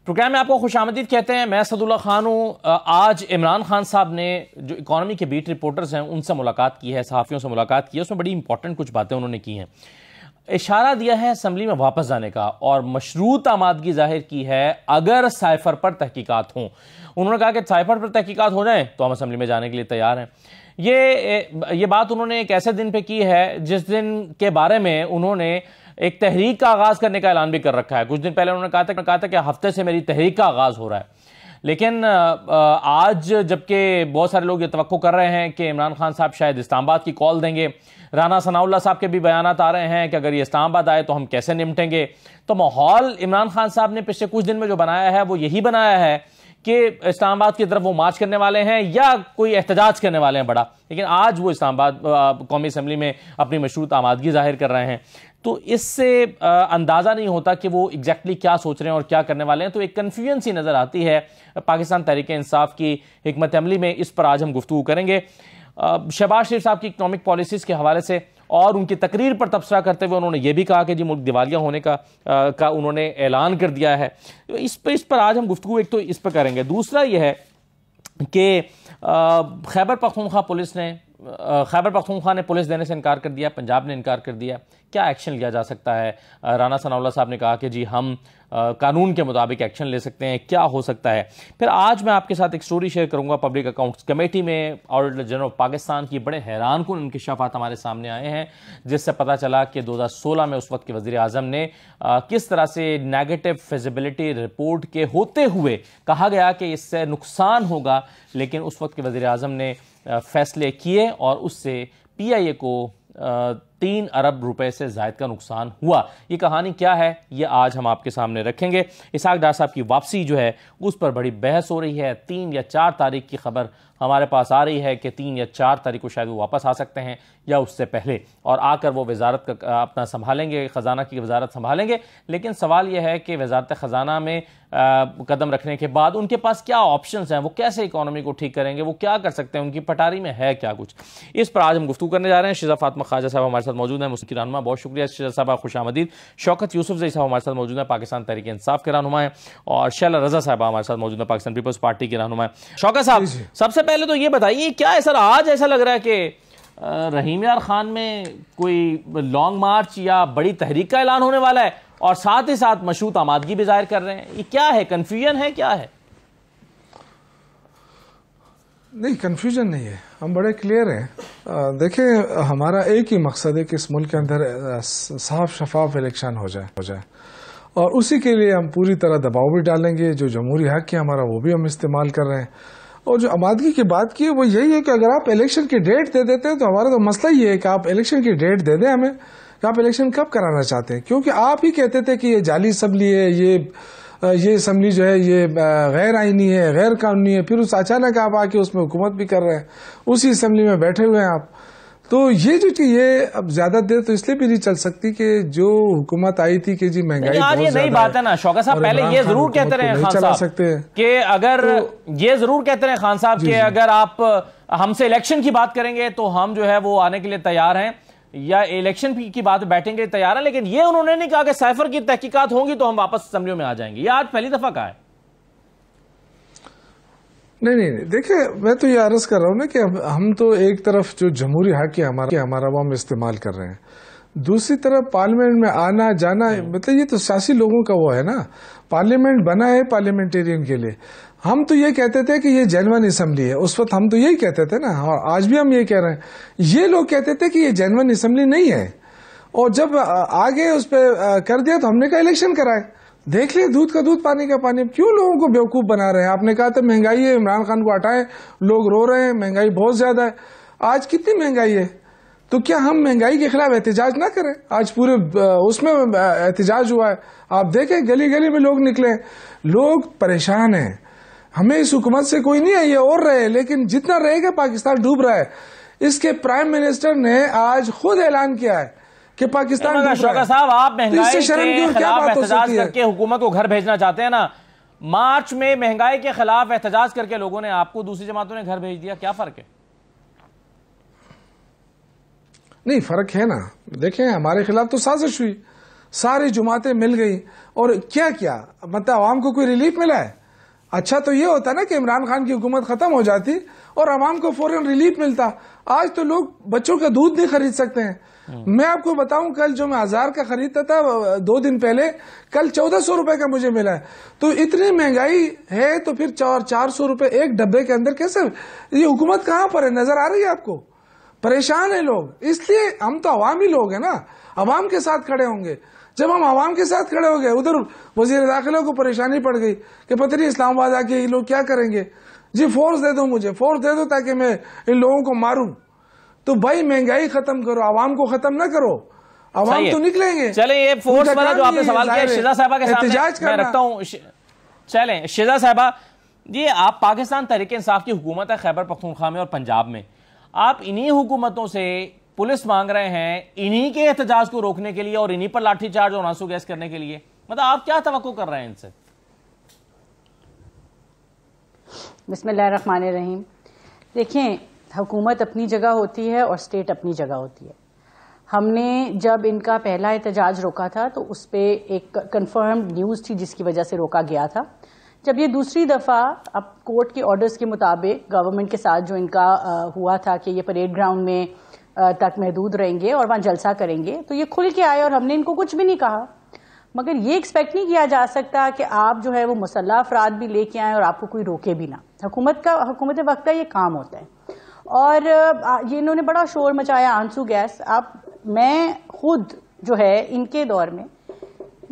Programme میں آپ کو خوش آمدید کہتے ہیں. میں اسد اللہ خان ہوں. آج عمران خان صاحب نے جو اکانومی کے بیٹ رپورٹرز ہیں ان سے ملاقات کی ہے, صحافیوں سے ملاقات کی ہے. اس میں بڑی امپورٹنٹ کچھ باتیں انہوں نے کی ہیں. اشارہ دیا ہے اسمبلی میں واپس جانے کا اور مشروط آمادگی ظاہر کی ہے اگر سائفر پر تحقیقات ہوں. انہوں نے کہا کہ سائفر پر تحقیقات ہو جائیں تو ہم اسمبلی میں جانے کے لیے تیار ہیں. یہ بات انہوں نے ایک ایسے دن پہ کی ہے جس دن کے بارے میں انہوں نے ایک تحریک کا آغاز کرنے کا اعلان بھی کر رکھا ہے. کچھ دن پہلے انہوں نے کہا تھا کہ ہفتے سے میری تحریک کا آغاز ہو رہا ہے. لیکن آج جبکہ بہت سارے لوگ یہ توقع کر رہے ہیں کہ عمران خان صاحب شاید اسلام آباد کی کال دیں گے, رانا ثناء اللہ صاحب کے بھی بیانات آ رہے ہیں کہ اگر یہ اسلام آباد آئے تو ہم کیسے نمٹیں گے, تو ماحول عمران خان صاحب نے پچھلے کچھ دن میں جو بنایا ہے وہ یہی بنایا ہے کہ اسلام آباد کی طرف وہ مارچ کرنے والے ہیں یا کوئی احتجاج کرنے والے ہیں بڑا. لیکن آج وہ اسلام آباد قومی اسمبلی میں اپنی مشروط آمادگی ظاہر کر رہے ہیں. تو اس سے اندازہ نہیں ہوتا کہ وہ ایگزیکٹلی کیا سوچ رہے ہیں اور کیا کرنے والے ہیں. تو ایک کنفیوژن سی نظر آتی ہے. پاکستان تحریک انصاف کی حکمت عملی میں اس پر آج ہم گفتگو کریں گے. شہباز شریف صاحب کی اکنامک پالیسیز کے حوالے سے اور ان کی تقریر پر تبصرہ کرتے ہوئے انہوں نے یہ بھی کہا کہ جی ملک دیوالیہ ہونے کا انہوں نے اعلان کر دیا ہے. اس پر آج ہم گفتگو ایک تو اس پر کریں گے. دوسرا یہ ہے کہ خیبر پختونخوا نے پولیس دینے سے انکار کر دیا, پنجاب نے انکار کر دیا. کیا ایکشن لیا جا سکتا ہے؟ رانا ثناء اللہ صاحب نے کہا کہ جی ہم قانون کے مطابق ایکشن لے سکتے ہیں. کیا ہو سکتا ہے؟ پھر آج میں آپ کے ساتھ ایک سٹوری شیئر کروں گا. پبلک اکاؤنٹس کمیٹی میں آڈیٹر جنرل آف پاکستان کی بڑے حیران کن انکشافات ہمارے سامنے آئے ہیں, جس سے پتہ چلا کہ 2016 میں اس وقت کے وزیر اعظم نے کس طرح سے نیگیٹو فیزیبلٹی رپورٹ کے ہوتے ہوئے کہا گیا کہ اس سے نقصان ہوگا, لیکن اس وقت کے وزیر اعظم نے فیصلے کیے اور اس سے پی آئی اے کو 3 ارب روپے سے زائد کا نقصان ہوا. یہ کہانی کیا ہے یہ آج ہم آپ کے سامنے رکھیں گے. اسحاق ڈار صاحب کی واپسی جو ہے اس پر بڑی بحث ہو رہی ہے. 3 یا 4 تاریخ کی خبر ہمارے پاس آ رہی ہے کہ 3 یا 4 تاریخ کو شاید وہ واپس آ سکتے ہیں یا اس سے پہلے, اور آ کر وہ وزارت کا اپنا سنبھالیں گے, خزانہ کی وزارت سنبھالیں گے. لیکن سوال یہ ہے کہ وزارت خزانہ میں قدم رکھنے کے بعد ان کے پاس کیا آپشنز ہیں, وہ کیسے اکانومی کو ٹھیک کریں گے, وہ کیا کر سکتے ہیں, ان کی پٹاری میں ہے کیا کچھ. اس پر آج ہم گفتگو کرنے جا رہے ہیں. شیزہ فاطمہ خواجہ صاحب ہمارے ساتھ موجود ہیں, مسلم رہنما. بہت شکریہ شیزہ صاحب, خوش آمدید. شوکت یوسف زئی صاحب ہمارے ساتھ موجود ہیں, پاکستان تحریک انصاف کے رہنما ہیں. اور شیلا رضا صاحب ہمارے ساتھ موجود ہیں, پاکستان پیپلز پارٹی کے رہنما ہیں. شوکت صاحب, سب سے پہلے تو یہ بتائیے کیا ہے سر, آج ایسا لگ رہا ہے کہ رحیم یار خان میں کوئی لانگ مارچ یا بڑی تحریک کا اعلان ہونے والا ہے اور ساتھ ہی ساتھ مشروط آمادگی بھی ظاہر کر رہے ہیں. یہ کیا ہے, کنفیوژن ہے, کیا ہے؟ نہیں, کنفیوژن نہیں ہے, ہم بڑے کلیئر ہیں. دیکھیں, ہمارا ایک ہی مقصد ہے کہ اس ملک کے اندر صاف شفاف الیکشن ہو جائے اور اسی کے لیے ہم پوری طرح دباؤ بھی ڈالیں گے. جو جمہوری حق ہے ہمارا وہ بھی ہم استعمال کر رہے ہیں. اور جو آمادگی کی بات کی ہے وہ یہی ہے کہ اگر آپ الیکشن کی ڈیٹ دے دیتے ہیں تو ہمارا تو مسئلہ یہ ہے کہ آپ الیکشن کی ڈیٹ دے دیں ہمیں کہ آپ الیکشن کب کرانا چاہتے ہیں, کیونکہ آپ ہی کہتے تھے کہ یہ جعلی اسمبلی ہے, یہ اسمبلی جو ہے یہ غیر آئینی ہے, غیر قانونی ہے. پھر اچانک آپ آ کے اس میں حکومت بھی کر رہے ہیں, اسی اسمبلی میں بیٹھے ہوئے ہیں آپ. تو یہ اب زیادہ دیر تو اس لیے بھی نہیں چل سکتی کہ جو حکومت آئی تھی کہ جی مہنگائی بہت زیادہ ہے. نئی بات ہے نا شوکت صاحب, پہلے یہ ضرور کہتے رہے خان صاحب کہ اگر یہ ضرور کہتے رہے خان صاحب کہ اگر آپ ہم سے الیکشن کی بات کریں گے تو ہم جو ہے وہ آنے کے لیے تیار ہیں, یا الیکشن کی بات بیٹھیں گے تیار ہیں. لیکن یہ انہوں نے نہیں کہا کہ سائفر کی تحقیقات ہوں گی تو ہم واپس اسمبلیوں میں آ جائیں گے. یہ آج پہلی دفعہ کہا ہے. نہیں, دیکھیں, میں تو یہ عرض کر رہا ہوں نا کہ ہم تو ایک طرف جو جمہوری حق ہے ہمارا وہ ہم استعمال کر رہے ہیں, دوسری طرف پارلیمنٹ میں آنا جانا, مطلب یہ تو سیاسی لوگوں کا وہ ہے نا. پارلیمنٹ بنا ہے پارلیمنٹیرین کے لیے. ہم تو یہ کہتے تھے کہ یہ جینون اسمبلی ہے, اس وقت ہم تو یہی کہتے تھے نا, اور آج بھی ہم یہ کہہ رہے ہیں. یہ لوگ کہتے تھے کہ یہ جینون اسمبلی نہیں ہے, اور جب آگے اس پہ کر دیا تو ہم نے کہا الیکشن کرائے. دیکھ لیں, دودھ کا دودھ پانی کا پانی. کیوں لوگوں کو بیوقوف بنا رہے ہیں؟ آپ نے کہا تھا مہنگائی ہے, عمران خان کو ہٹائیں, لوگ رو رہے ہیں, مہنگائی بہت زیادہ ہے. آج کتنی مہنگائی ہے, تو کیا ہم مہنگائی کے خلاف احتجاج نہ کریں؟ آج پورے اس میں احتجاج ہوا ہے. آپ دیکھیں گلی گلی میں لوگ نکلے, لوگ پریشان ہیں. ہمیں اس حکومت سے کوئی نہیں ہے, یہ اور رہے, لیکن جتنا رہے گا پاکستان ڈوب رہا ہے. اس کے پرائم منسٹر نے آج خود اعلان کیا ہے کہ پاکستان شوکت صاحب, آپ مہنگائی کے خلاف احتجاج کر کے حکومت کو گھر بھیجنا چاہتے ہیں نا. مارچ میں مہنگائی کے خلاف احتجاج کر کے لوگوں نے آپ کو, دوسری جماعتوں نے گھر بھیج دیا. کیا فرق ہے؟ نہیں, فرق ہے نا. دیکھیں, ہمارے خلاف تو سازش ہوئی, ساری جماعتیں مل گئی اور کیا مطلب عوام کو کوئی ریلیف ملا ہے؟ اچھا تو یہ ہوتا نا کہ عمران خان کی حکومت ختم ہو جاتی اور عوام کو فوراً ریلیف ملتا. آج تو لوگ بچوں کا دودھ نہیں خرید سکتے ہیں. میں آپ کو بتاؤں کل جو میں 1000 کا خریدتا تھا 2 دن پہلے, کل 1400 روپے کا مجھے ملا ہے. تو اتنی مہنگائی ہے تو پھر 400 روپے ایک ڈبے کے اندر کیسے؟ یہ حکومت کہاں پر ہے؟ نظر آ رہی ہے آپ کو؟ پریشان ہیں لوگ. اس لیے ہم تو عوامی لوگ ہیں نا, عوام کے ساتھ کھڑے ہوں گے. جب ہم عوام کے ساتھ کھڑے ہو گئے, ادھر وزیر داخلہ کو پریشانی پڑ گئی کہ پتہ نہیں اسلام آباد آ کے یہ لوگ کیا کریں گے. جی فورس دے دو, مجھے فورس دے دو تاکہ میں ان لوگوں کو ماروں. تو بھائی مہنگائی ختم کرو, عوام کو ختم نہ کرو. عوام تو نکلیں گے. چلیں یہ فورس والا جو آپ نے سوال کیا شیزا صاحبہ کے سامنے میں رکھتا ہوں. چلیں شیزا صاحبہ, یہ آپ پاکستان تحریک انصاف کی حکومت ہے خیبر پختونخوا میں اور پنجاب میں, آپ انہی حکومتوں سے پولیس مانگ رہے ہیں انہی کے احتجاج کو روکنے کے لیے اور انہی پر لاٹھی چارج اور آنسو گیس کرنے کے لیے. مطلب آپ کیا توقع کر رہے ہیں ان سے؟ بسم اللہ الرحمن الرحیم. دیکھیں, حکومت اپنی جگہ ہوتی ہے اور اسٹیٹ اپنی جگہ ہوتی ہے. ہم نے جب ان کا پہلا احتجاج روکا تھا تو اس پہ ایک کنفرمڈ نیوز تھی جس کی وجہ سے روکا گیا تھا. جب یہ دوسری دفعہ اب کورٹ کے آرڈرز کے مطابق گورنمنٹ کے ساتھ جو ان کا ہوا تھا کہ یہ پریڈ گراؤنڈ میں تک محدود رہیں گے اور وہاں جلسہ کریں گے, تو یہ کھل کے آئے اور ہم نے ان کو کچھ بھی نہیں کہا. مگر یہ ایکسپیکٹ نہیں کیا جا سکتا کہ آپ جو ہے وہ مسلح افراد بھی لے کے آئیں اور آپ کو کوئی روکے بھی نہ. حکومت وقت کا یہ کام ہوتا ہے. اور یہ انہوں نے بڑا شور مچایا آنسو گیس. میں خود جو ہے ان کے دور میں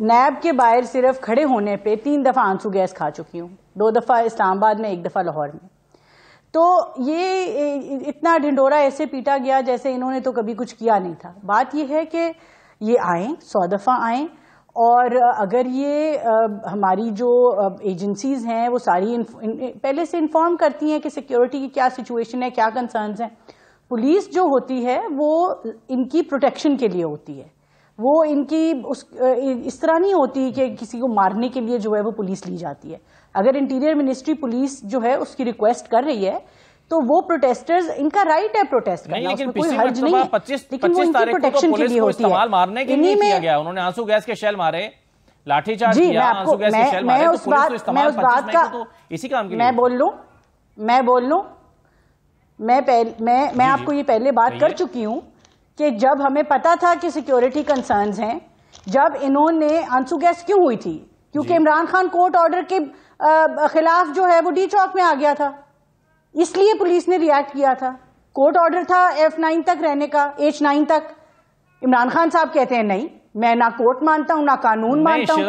نیب کے باہر صرف کھڑے ہونے پہ 3 دفعہ آنسو گیس کھا چکی ہوں, 2 دفعہ اسلام آباد میں, 1 دفعہ لاہور میں. تو یہ اتنا ڈھنڈورا ایسے پیٹا گیا جیسے انہوں نے تو کبھی کچھ کیا نہیں تھا. بات یہ ہے کہ یہ آئیں, 100 دفعہ آئیں, اور اگر یہ ہماری جو ایجنسیز ہیں وہ ساری پہلے سے انفارم کرتی ہیں کہ سیکیورٹی کی کیا سچویشن ہے, کیا کنسرنز ہیں. پولیس جو ہوتی ہے وہ ان کی پروٹیکشن کے لیے ہوتی ہے, وہ ان کی اس طرح نہیں ہوتی کہ کسی کو مارنے کے لیے جو ہے وہ پولیس لی جاتی ہے. اگر انٹیریئر منسٹری پولیس جو ہے اس کی ریکویسٹ کر رہی ہے تو وہ پروٹیسٹرز, ان کا رائٹ ہے پروٹیسٹ کرنا, اس میں کوئی حرج نہیں ہے, لیکن وہ ان کی پروٹیکشن کے لیے ہوتی ہے. استعمال مارنے کے لیے کیا گیا, انہوں نے آنسو گیس کے شیل مارے, لاٹھی چارج کیا, آنسو گیس کے شیل مارے, تو پولیس کو استعمال 25 مئی کو تو اسی کام کے لیے. میں بول لوں میں آپ کو یہ پہلے بات کر چکی ہوں کہ جب ہمیں پتا تھا کہ سیکیورٹی کنسرنز ہیں, جب انہوں نے آنسو گیس کیوں ہوئی تھی, کیونکہ عمران خان کورٹ آرڈر کے خلاف جو ہے وہ ڈی چوک میں آ گیا تھا, اس لیے پولیس نے ریئیکٹ کیا تھا. کورٹ آرڈر تھا F9 تک رہنے کا, H9 تک. عمران خان صاحب کہتے ہیں نہیں, میں نہ کورٹ مانتا ہوں نہ قانون مانتا ہوں.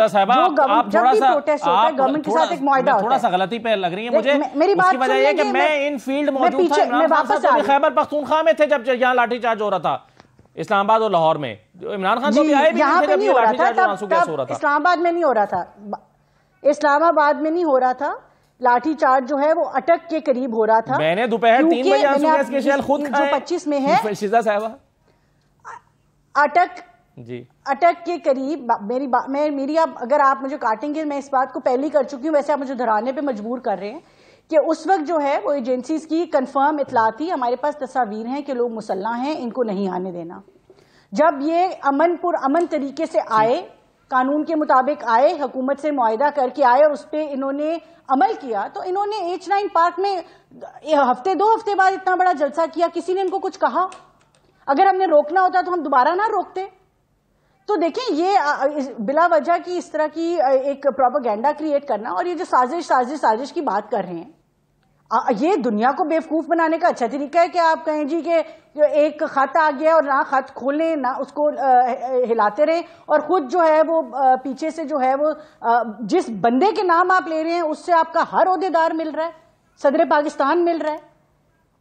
جب بھی پروٹیسٹ ہوتا ہے گورنمنٹ کے ساتھ ایک معاہدہ ہوتا ہے. تھوڑا سا غلطی پہ لگ رہی ہے مجھے. میری بات وجہ یہ کہ میں ان فیلڈ موجود تھا, عمران خان صاحب خیبر پختونخوا میں تھے جب یہاں لاٹھی چارج ہو رہا تھا اسلام آباد اور لاہور میں. عمران خان تو بھی آئے بھی یہاں پہ نہیں ہو رہا تھا, اسلام آباد میں نہیں ہو رہا تھا, اسلام آباد میں نہیں ہو رہا تھا. لاٹھی چارج جو ہے وہ اٹک کے قریب ہو رہا تھا. میں نے دوپہر 3 بجے آنسو گیس کے شیل خود کھائے, جو 25 میں ہے شیزا صاحبہ, اٹک کے قریب. میری اگر آپ مجھے کاٹیں گے, میں اس بات کو پہلے کر چکی ہوں, ویسے آپ مجھے دہرانے پہ مجبور کر رہے ہیں کہ اس وقت جو ہے وہ ایجنسیز کی کنفرم اطلاع تھی. ہمارے پاس تصاویر ہیں کہ لوگ مسلح ہیں, ان کو نہیں آنے دینا. جب یہ امن طریقے سے آئے, قانون کے مطابق آئے, حکومت سے معاہدہ کر کے آئے اور اس پہ انہوں نے عمل کیا, تو انہوں نے H9 پارک میں 2 ہفتے بعد اتنا بڑا جلسہ کیا. کسی نے ان کو کچھ کہا؟ اگر ہم نے روکنا ہوتا تو ہم دوبارہ نہ روکتے. تو دیکھیں یہ بلا وجہ کی اس طرح کی ایک پروپیگنڈا کریٹ کرنا, اور یہ جو سازش کی بات کر رہے ہیں, یہ دنیا کو بیوقوف بنانے کا اچھا طریقہ ہے کہ آپ کہیں جی کہ ایک خط آ گیا اور نہ خط کھولیں نہ اس کو ہلاتے رہیں, اور خود جو ہے وہ پیچھے سے جو ہے وہ جس بندے کے نام آپ لے رہے ہیں اس سے آپ کا ہر عہدیدار مل رہا ہے, صدر پاکستان مل رہا ہے,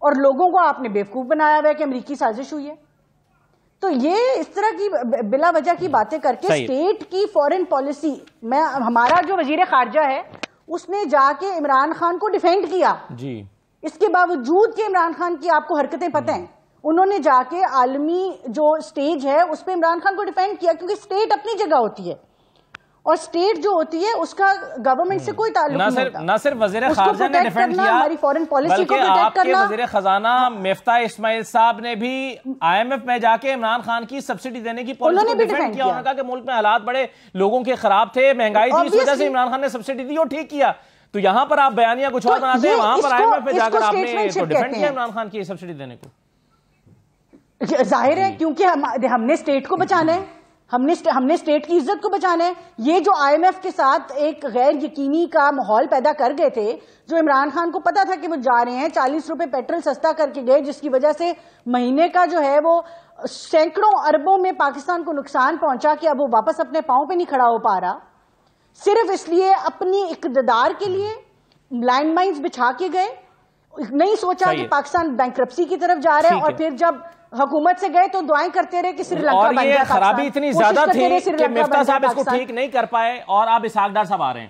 اور لوگوں کو آپ نے بیوقوف بنایا ہوا ہے کہ امریکی سازش ہوئی ہے. تو یہ اس طرح کی بلا وجہ کی باتیں کر کے اسٹیٹ کی فورن پالیسی, ہمارا جو وزیر خارجہ ہے اس نے جا کے عمران خان کو ڈیفینڈ کیا. اس کے باوجود کہ عمران خان کی آپ کو حرکتیں پتہ ہیں, انہوں نے جا کے عالمی جو سٹیج ہے اس پہ عمران خان کو ڈیفینڈ کیا, کیونکہ سٹیٹ اپنی جگہ ہوتی ہے. اور اسٹیٹ جو ہوتی ہے اس کا گورنمنٹ سے کوئی تعلق نہیں ہوتا. نہ صرف وزیر خارجہ نے ڈیفینڈ کیا ہماری فورن پالیسی کو بلکہ آپ کے کرنا. وزیر خزانہ مفتاح اسماعیل صاحب نے بھی IMF میں جا کے عمران خان کی سبسڈی دینے کی پالیسی کو ڈیفینڈ کیا. انہوں نے کہا کہ ملک میں حالات بڑے لوگوں کے خراب تھے, مہنگائی تھی, اس وجہ سے عمران خان نے سبسڈی دی اور ٹھیک کیا. تو یہاں پر آپ بیانیہ کچھ اور بناتے ہیں, وہاں پر IMF میں جا کر آپ نے تو ڈیفینڈ کیا عمران خان کی سبسڈی دینے کو. ظاہر ہے کیونکہ ہم نے اسٹیٹ کو بچانا ہے, ہم نے اسٹیٹ کی عزت کو بچانا ہے. یہ جو IMF کے ساتھ ایک غیر یقینی کا ماحول پیدا کر گئے تھے, جو عمران خان کو پتا تھا کہ وہ جا رہے ہیں, 40 روپے پیٹرول سستا کر کے گئے, جس کی وجہ سے مہینے کا جو ہے وہ سینکڑوں اربوں میں پاکستان کو نقصان پہنچا کہ اب وہ واپس اپنے پاؤں پہ نہیں کھڑا ہو پا رہا, صرف اس لیے اپنی اقتدار کے لیے لینڈ مائنز بچھا کے گئے. نہیں سوچا کہ پاکستان بینکرپسی کی طرف جا رہا ہے, اور پھر جب حکومت سے گئے تو دعائیں کرتے رہے کہ سری لنکا بن جائے. اور یہ خرابی اتنی زیادہ تھی کہ مفتاح صاحب اس کو ٹھیک نہیں کر پائے, اور آپ اسحاق ڈار صاحب آ رہے ہیں.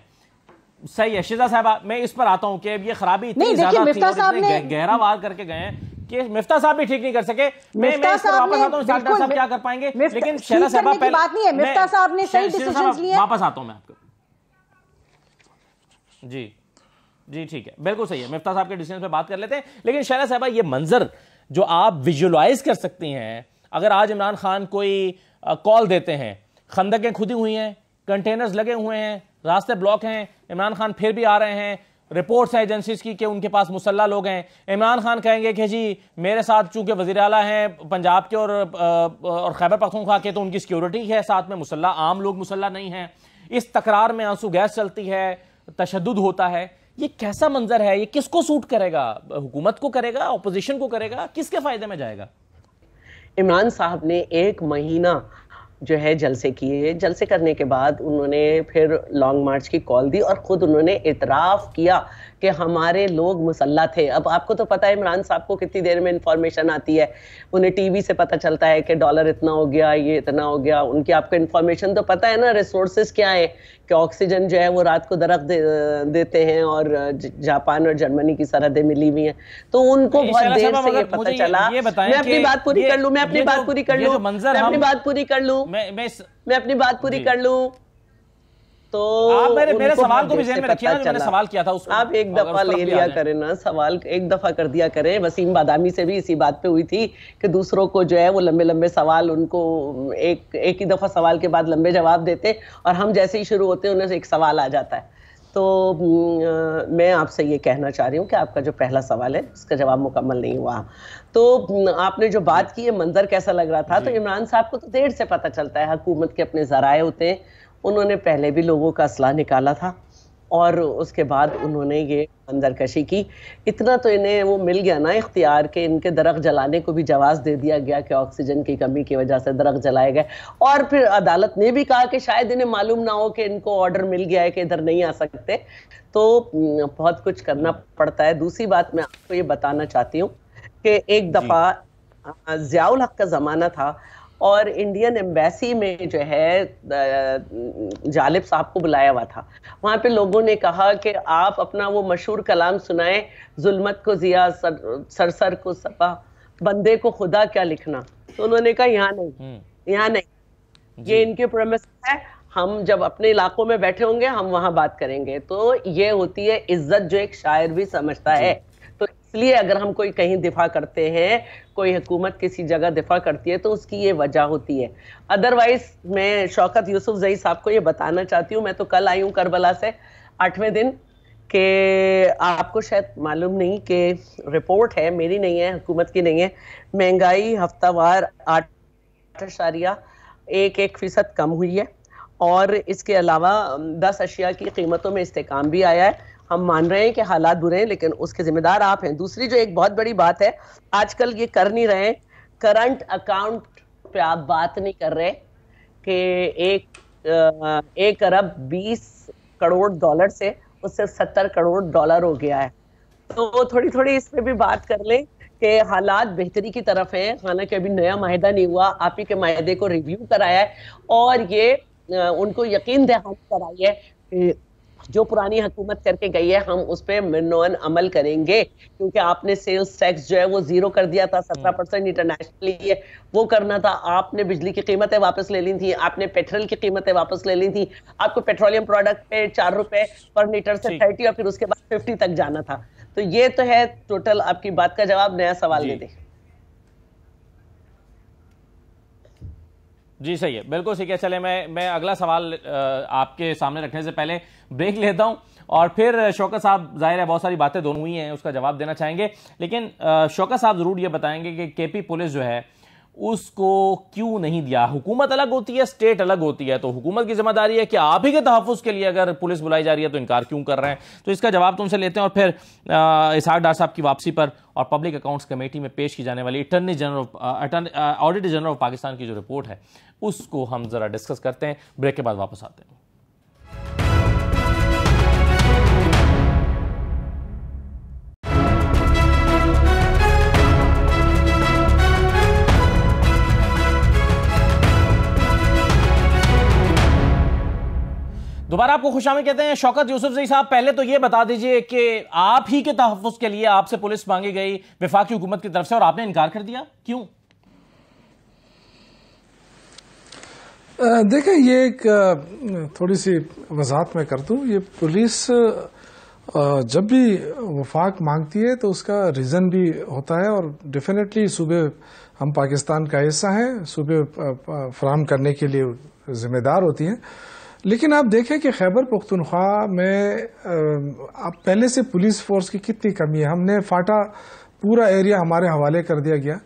صحیح ہے شیزا صاحبہ, میں اس پر آتا ہوں کہ یہ خرابی اتنی زیادہ تھی اور اتنے گہرا وار کر کے گئے ہیں کہ مفتاح صاحب بھی ٹھیک نہیں کر سکے. میں اس پر واپس آتا ہوں, اسحاق ڈار صاحب کیا کر پائیں گے, لیکن شیزا صاحبہ پہلے بات نہیں ہے, مفتاح صاحب نے صحیح ڈیسیژنز لیے. واپس آتا ہوں میں آپ کو. جی ٹھیک ہے, بالکل صحیح ہے, مفتاح صاحب کے ڈیسیژن پہ بات کر لیتے ہیں. لیکن شیزا صاحبہ یہ منظر جو آپ ویژولائز کر سکتی ہیں, اگر آج عمران خان کوئی کال دیتے ہیں, خندقیں کھدی ہوئی ہیں, کنٹینرز لگے ہوئے ہیں, راستے بلاک ہیں, عمران خان پھر بھی آ رہے ہیں, رپورٹس ہیں ایجنسیز کی کہ ان کے پاس مسلح لوگ ہیں, عمران خان کہیں گے کہ جی میرے ساتھ چونکہ وزیر اعلیٰ ہیں پنجاب کے اور خیبر پختونخوا کے, تو ان کی سیکیورٹی ہے, ساتھ میں مسلح عام لوگ مسلح نہیں ہیں. اس تکرار میں آنسو گیس چلتی ہے, تشدد ہوتا ہے. یہ کیسا منظر ہے, یہ کس کو سوٹ کرے گا, حکومت کو کرے گا, اپوزیشن کو کرے گا, کس کے فائدے میں جائے گا؟ عمران صاحب نے 1 مہینہ جو ہے جلسے کیے, جلسے کرنے کے بعد انہوں نے پھر لانگ مارچ کی کال دی, اور خود انہوں نے اعتراف کیا کہ ہمارے لوگ مسلح تھے. اب آپ کو تو پتا ہے عمران صاحب کو کتنی دیر میں انفارمیشن آتی ہے, انہیں ٹی وی سے پتہ چلتا ہے کہ ڈالر اتنا ہو گیا, یہ اتنا ہو گیا, ان کی آپ کو انفارمیشن تو پتہ ہے نا, ریسورسز کیا ہے, کہ آکسیجن جو ہے وہ رات کو درخت دیتے ہیں, اور جاپان اور جرمنی کی سرحدیں ملی ہوئی ہیں, تو ان کو بہت دیر سے یہ پتہ چلا. میں اپنی بات پوری کر لوں, میں اپنی بات پوری کر لوں, میں اپنی بات پوری کر لوں, میں اپنی بات پوری کر لوں. تو میرے سوال کو بھی ذہن میں رکھیے نا, جو میں نے سوال کیا تھا اس کو آپ ایک دفعہ لے لیا کریں نا, سوال ایک دفعہ کر دیا کریں. وسیم بادامی سے بھی اسی بات پہ ہوئی تھی کہ دوسروں کو جو ہے وہ لمبے لمبے سوال, ان کو ایک ہی دفعہ سوال کے بعد لمبے جواب دیتے, اور ہم جیسے ہی شروع ہوتے ہیں انہیں سے ایک سوال آ جاتا ہے. تو میں آپ سے یہ کہنا چاہ رہی ہوں کہ آپ کا جو پہلا سوال ہے اس کا جواب مکمل نہیں ہوا. تو آپ نے جو بات کی ہے, منظر کیسا لگ رہا تھا, تو عمران صاحب کو تو دیر سے پتہ چلتا ہے, حکومت کے اپنے ذرائع ہوتے ہیں, انہوں نے پہلے بھی لوگوں کا اسلحہ نکالا تھا, اور اس کے بعد انہوں نے یہ منظر کشی کی. اتنا تو انہیں وہ مل گیا نا اختیار کہ ان کے درخت جلانے کو بھی جواز دے دیا گیا کہ آکسیجن کی کمی کی وجہ سے درخت جلائے گئے, اور پھر عدالت نے بھی کہا کہ شاید انہیں معلوم نہ ہو کہ ان کو آرڈر مل گیا ہے کہ ادھر نہیں آ سکتے. تو بہت کچھ کرنا پڑتا ہے. دوسری بات میں آپ کو یہ بتانا چاہتی ہوں کہ ایک دفعہ ضیاء الحق کا زمانہ تھا, اور انڈین ایمبیسی میں جو ہے جالب صاحب کو بلایا ہوا تھا. وہاں پہ لوگوں نے کہا کہ آپ اپنا وہ مشہور کلام سنائیں, ظلمت کو ضیاء سرسر کو صفا, بندے کو خدا کیا لکھنا. تو انہوں نے کہا یہاں نہیں, یہ ان کے پریمس ہے, ہم جب اپنے علاقوں میں بیٹھے ہوں گے ہم وہاں بات کریں گے. تو یہ ہوتی ہے عزت جو ایک شاعر بھی سمجھتا ہے. تو اس لیے اگر ہم کوئی کہیں دفاع کرتے ہیں, کوئی حکومت کسی جگہ دفاع کرتی ہے, تو اس کی یہ وجہ ہوتی ہے. ادروائز میں شوکت یوسف زئی صاحب کو یہ بتانا چاہتی ہوں, میں تو کل آئی ہوں کربلا سے 8ویں دن, کہ آپ کو شاید معلوم نہیں کہ رپورٹ ہے, میری نہیں ہے, حکومت کی نہیں ہے, مہنگائی ہفتہ وار 8.1% کم ہوئی ہے, اور اس کے علاوہ 10 اشیاء کی قیمتوں میں استحکام بھی آیا ہے. ہم مان رہے ہیں کہ حالات برے ہیں, لیکن اس کے ذمہ دار آپ ہیں. دوسری جو ایک بہت بڑی بات ہے, آج کل یہ کر نہیں رہے, کرنٹ اکاؤنٹ پہ آپ بات نہیں کر رہے کہ 1 ارب 20 کروڑ ڈالر سے اس سے 70 کروڑ ڈالر ہو گیا ہے. تو تھوڑی تھوڑی اس پہ بھی بات کر لیں کہ حالات بہتری کی طرف ہیں, حالانکہ ابھی نیا معاہدہ نہیں ہوا, آپ ہی کے معاہدے کو ریویو کرایا ہے, اور یہ ان کو یقین دہانی کرائی ہے کہ جو پرانی حکومت کر کے گئی ہے ہم اس پہ منوان عمل کریں گے، کیونکہ آپ نے سیلز ٹیکس جو ہے وہ 0 کر دیا تھا، 17% انٹرنیشنلی ہے وہ کرنا تھا، آپ نے بجلی کی قیمتیں واپس لے لی تھی، آپ نے پیٹرول کی قیمتیں واپس لے لی تھی، آپ کو پیٹرولیم پروڈکٹ پہ 4 روپے پر لیٹر سے 30 اور پھر اس کے بعد 50 تک جانا تھا. تو یہ تو ہے ٹوٹل آپ کی بات کا جواب. نیا سوال دے دیں. جی صحیح ہے، بالکل ٹھیک ہے. چلے میں اگلا سوال آپ کے سامنے رکھنے سے پہلے بریک لیتا ہوں اور پھر شوکت صاحب ظاہر ہے بہت ساری باتیں دونوں ہوئی ہیں اس کا جواب دینا چاہیں گے، لیکن شوکت صاحب ضرور یہ بتائیں گے کہ کے پی پولیس جو ہے اس کو کیوں نہیں دیا؟ حکومت الگ ہوتی ہے، اسٹیٹ الگ ہوتی ہے، تو حکومت کی ذمہ داری ہے کہ آپ ہی کے تحفظ کے لیے اگر پولیس بلائی جا رہی ہے تو انکار کیوں کر رہے ہیں؟ تو اس کا جواب تم سے لیتے ہیں اور پھر اسحاق ڈار صاحب کی واپسی پر اور پبلک اکاؤنٹس کمیٹی میں پیش کی جانے والی آڈیٹر جنرل آف پاکستان کی جو رپورٹ ہے اس کو ہم ذرا ڈسکس کرتے ہیں. بریک کے بعد واپس آتے ہیں. دوبارہ آپ کو خوش آمدید کہتے ہیں. شوکت یوسف زئی صاحب، پہلے تو یہ بتا دیجئے کہ آپ ہی کے تحفظ کے لیے آپ سے پولیس مانگی گئی وفاقی حکومت کی طرف سے اور آپ نے انکار کر دیا، کیوں؟ دیکھیں یہ ایک تھوڑی سی وضاحت میں کر دوں. یہ پولیس جب بھی وفاق مانگتی ہے تو اس کا ریزن بھی ہوتا ہے اور ڈیفینیٹلی صوبے ہم پاکستان کا حصہ ہیں، صوبے فراہم کرنے کے لیے ذمہ دار ہوتی ہیں. لیکن آپ دیکھیں کہ خیبر پختونخوا میں اب پہلے سے پولیس فورس کی کتنی کمی ہے. ہم نے فاٹا پورا ایریا ہمارے حوالے کر دیا گیا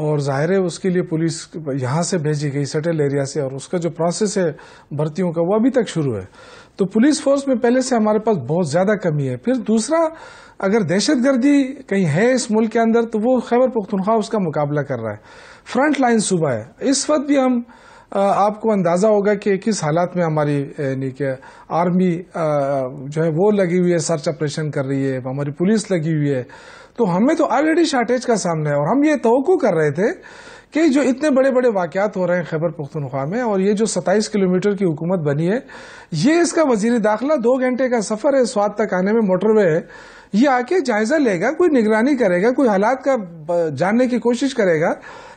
اور ظاہر ہے اس کے لیے پولیس یہاں سے بھیجی گئی سیٹل ایریا سے، اور اس کا جو پروسیس ہے بھرتیوں کا وہ ابھی تک شروع ہے. تو پولیس فورس میں پہلے سے ہمارے پاس بہت زیادہ کمی ہے. پھر دوسرا، اگر دہشت گردی کہیں ہے اس ملک کے اندر تو وہ خیبر پختونخوا اس کا مقابلہ کر رہا ہے. فرنٹ لائن صوبہ ہے. اس وقت بھی ہم آپ کو اندازہ ہوگا کہ کس حالات میں ہماری یعنی کہ آرمی جو ہے وہ لگی ہوئی ہے، سرچ آپریشن کر رہی ہے، ہماری پولیس لگی ہوئی ہے. تو ہمیں تو آلریڈی شارٹیج کا سامنا ہے اور ہم یہ توقع کر رہے تھے کہ جو اتنے بڑے بڑے واقعات ہو رہے ہیں خیبر پختونخوا میں اور یہ جو 27 کلومیٹر کی حکومت بنی ہے، یہ اس کا وزیر داخلہ 2 گھنٹے کا سفر ہے سوات تک آنے میں، موٹر وے ہے، یہ آ کے جائزہ لے گا، کوئی نگرانی کرے گا، کوئی حالات کا جاننے کی کوشش کرے گا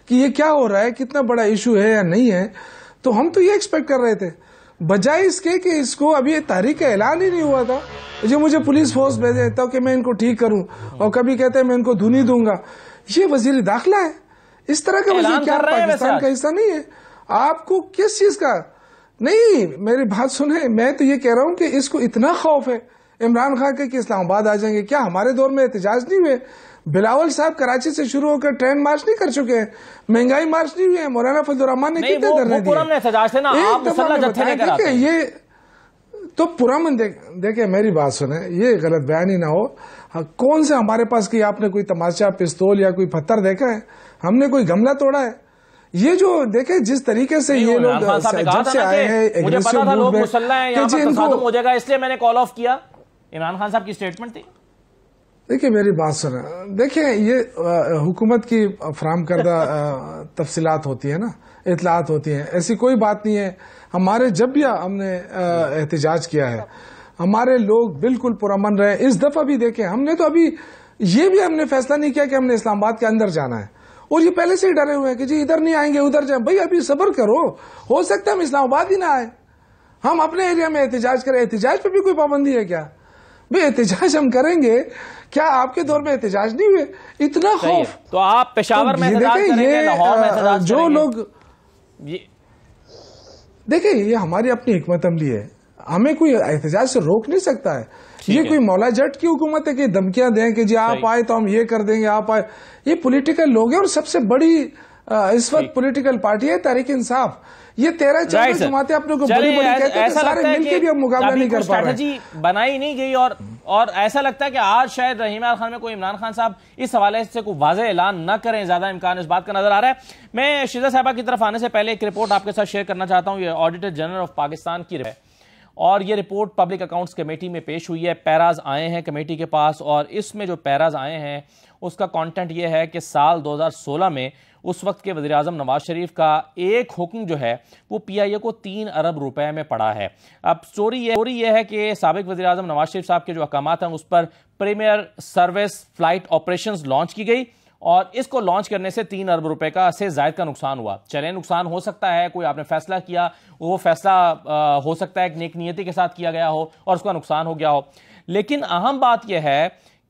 کہ یہ کیا ہو رہا ہے، کتنا بڑا ایشو ہے یا نہیں ہے. تو ہم تو یہ ایکسپیکٹ کر رہے تھے، بجائے اس کے کہ اس کو ابھی تاریخ کا اعلان ہی نہیں ہوا تھا جو مجھے پولیس فورس بھیجے تو کہ میں ان کو ٹھیک کروں، اور کبھی کہتے ہیں میں ان کو دھونی دوں گا. یہ وزیر داخلہ ہے، اس طرح کا وزیر کیا پاکستان کا حصہ نہیں ہے؟ آپ کو کس چیز کا نہیں؟ میری بات سنیں، میں تو یہ کہہ رہا ہوں کہ اس کو اتنا خوف ہے عمران خان کے کہ اسلام آباد آ جائیں گے. کیا ہمارے دور میں احتجاج نہیں ہوئے؟ بلاول صاحب کراچی سے شروع ہو کر ٹرین مارچ نہیں کر چکے ہیں؟ مہنگائی مارچ نہیں ہوئی ہے؟ مولانا فضل الرحمان نے کتنے دھرنے دیے؟ یہ تو پرامن دیکھیں میری بات سنیں، یہ غلط بیانی نہ ہو. کون سے ہمارے پاس کہ آپ نے کوئی تماشا، پستول یا کوئی پتھر دیکھا ہے؟ ہم نے کوئی گملہ توڑا ہے؟ یہ جو دیکھیں جس طریقے سے یہ لوگ جب سے آئے ہیں ایگریسو موڈ میں کہ جی ان کو ہو جائے گا، اس لیے میں نے کال آف کیا. عمران خان صاحب کی سٹیٹمنٹ تھی. دیکھیں میری بات سنیں، دیکھیں یہ حکومت کی فراہم کردہ تفصیلات ہوتی ہیں نا، اطلاعات ہوتی ہیں، ایسی کوئی بات نہیں ہے. ہمارے جب بھی ہم نے احتجاج کیا ہے ہمارے لوگ بالکل پرامن رہے. اس دفعہ بھی دیکھیں ہم نے تو ابھی یہ بھی ہم نے فیصلہ نہیں کیا کہ ہم نے اسلام آباد کے اندر جانا ہے، اور یہ پہلے سے ہی ڈرے ہوئے ہیں کہ جی ادھر نہیں آئیں گے ادھر جائیں. بھائی ابھی صبر کرو، ہو سکتا ہے ہم اسلام آباد ہی نہ آئے، ہم اپنے ایریا میں احتجاج کریں. احتجاج پہ بھی کوئی پابندی ہے کیا؟ بھائی احتجاج ہم کریں گے، کیا آپ کے دور میں احتجاج نہیں ہوئے؟ اتنا خوف. تو آپ پشاور میں احتجاج کریں گے، لاہور میں احتجاج کریں گے. جو لوگ دیکھیں یہ ہماری اپنی حکمت عملی ہے، ہمیں کوئی احتجاج سے روک نہیں سکتا ہے. یہ کوئی مولا جٹ کی حکومت ہے کہ دھمکیاں دیں کہ جی آپ آئے تو ہم یہ کر دیں گے، آپ آئے. یہ پولیٹیکل لوگ ہیں اور سب سے بڑی اس وقت پولیٹیکل پارٹی ہے تحریک انصاف. یہ 13 جماعتیں اپنے کو بڑی بڑی کہتے ہیں، سارے مل کے بھی ہم مقابلہ نہیں کر پا رہے. اسٹریٹجی بنائی نہیں گئی اور ایسا لگتا ہے کہ آج شاید رحیم خان میں کوئی عمران خان صاحب اس حوالے سے کوئی واضح اعلان نہ کریں، زیادہ امکان اس بات کا نظر آ رہا ہے. میں شیزہ صاحبہ کی طرف آنے سے پہلے ایک رپورٹ آپ کے ساتھ شیئر کرنا چاہتا ہوں. یہ آڈیٹر جنرل آف پاکستان کی ہے اور یہ رپورٹ پبلک اکاؤنٹس کمیٹی میں پیش ہوئی ہے. پیراز آئے ہیں کمیٹی کے پاس اور اس میں جو پیراز آئے ہیں اس کا کانٹینٹ یہ ہے کہ سال 2016 میں اس وقت کے وزیراعظم نواز شریف کا ایک حکم جو ہے وہ پی آئی اے کو 3 ارب روپے میں پڑا ہے. اب سٹوری یہ ہے کہ سابق وزیراعظم نواز شریف صاحب کے جو احکامات ہیں اس پر premier service flight operations launch کی گئی اور اس کو لانچ کرنے سے 3 ارب روپے کا سے زائد کا نقصان ہوا. چلیں نقصان ہو سکتا ہے, کوئی آپ نے فیصلہ کیا, وہ فیصلہ ہو سکتا ہے ایک نیک نیتی کے ساتھ کیا گیا ہو اور اس کا نقصان ہو گیا ہو, لیکن اہم بات یہ ہے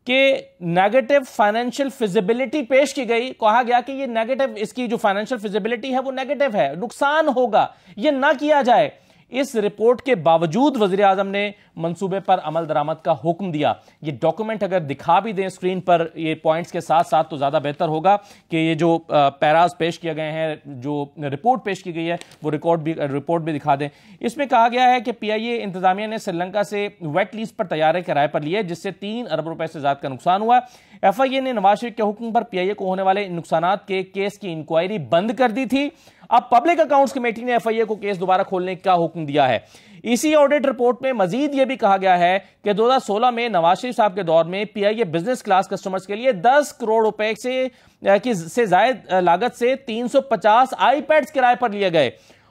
کہ نیگیٹو فائنینشیل فیزیبلٹی پیش کی گئی. کہا گیا کہ یہ نیگیٹو, اس کی جو فائنینشیل فیزیبلٹی ہے وہ نیگیٹو ہے, نقصان ہوگا, یہ نہ کیا جائے. اس رپورٹ کے باوجود وزیراعظم نے منصوبے پر عمل درآمد کا حکم دیا. یہ ڈاکومنٹ اگر دکھا بھی دیں اسکرین پر یہ پوائنٹس کے ساتھ ساتھ تو زیادہ بہتر ہوگا کہ یہ جو پیراز پیش کیے گئے ہیں, جو رپورٹ پیش کی گئی ہے وہ رپورٹ بھی دکھا دیں. اس میں کہا گیا ہے کہ پی آئی اے انتظامیہ نے سری لنکا سے ویٹ لیز پر طیارے کرائے پر لیے جس سے 3 ارب روپے سے زیادہ کا نقصان ہوا. ایف آئی اے نے نواز شریف کے حکم پر پی آئی اے کو ہونے والے نقصانات کے کیس کی انکوائری بند کر دی تھی. اب پبلک اکاؤنٹس کمیٹی نے ایف آئی اے کو کیس دوبارہ کھولنے کا حکم دیا ہے. اسی آڈٹ رپورٹ میں مزید یہ بھی کہا گیا ہے کہ 2016 میں نواز شریف صاحب کے دور میں پی آئی اے بزنس کلاس کسٹمرز کے لیے 10 کروڑ روپے سے زائد لاگت سے 350 آئی پیڈز کرائے پر لیے گئے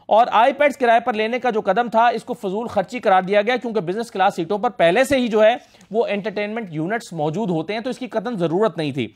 اور آئی پیڈز کرائے پر لینے کا جو قدم تھا اس کو فضول خرچی قرار دیا گیا کیونکہ بزنس کلاس سیٹوں پر پہلے سے ہی جو ہے وہ انٹرٹینمنٹ یونٹس موجود ہوتے ہیں تو اس کی قطعاً ضرورت نہیں تھی.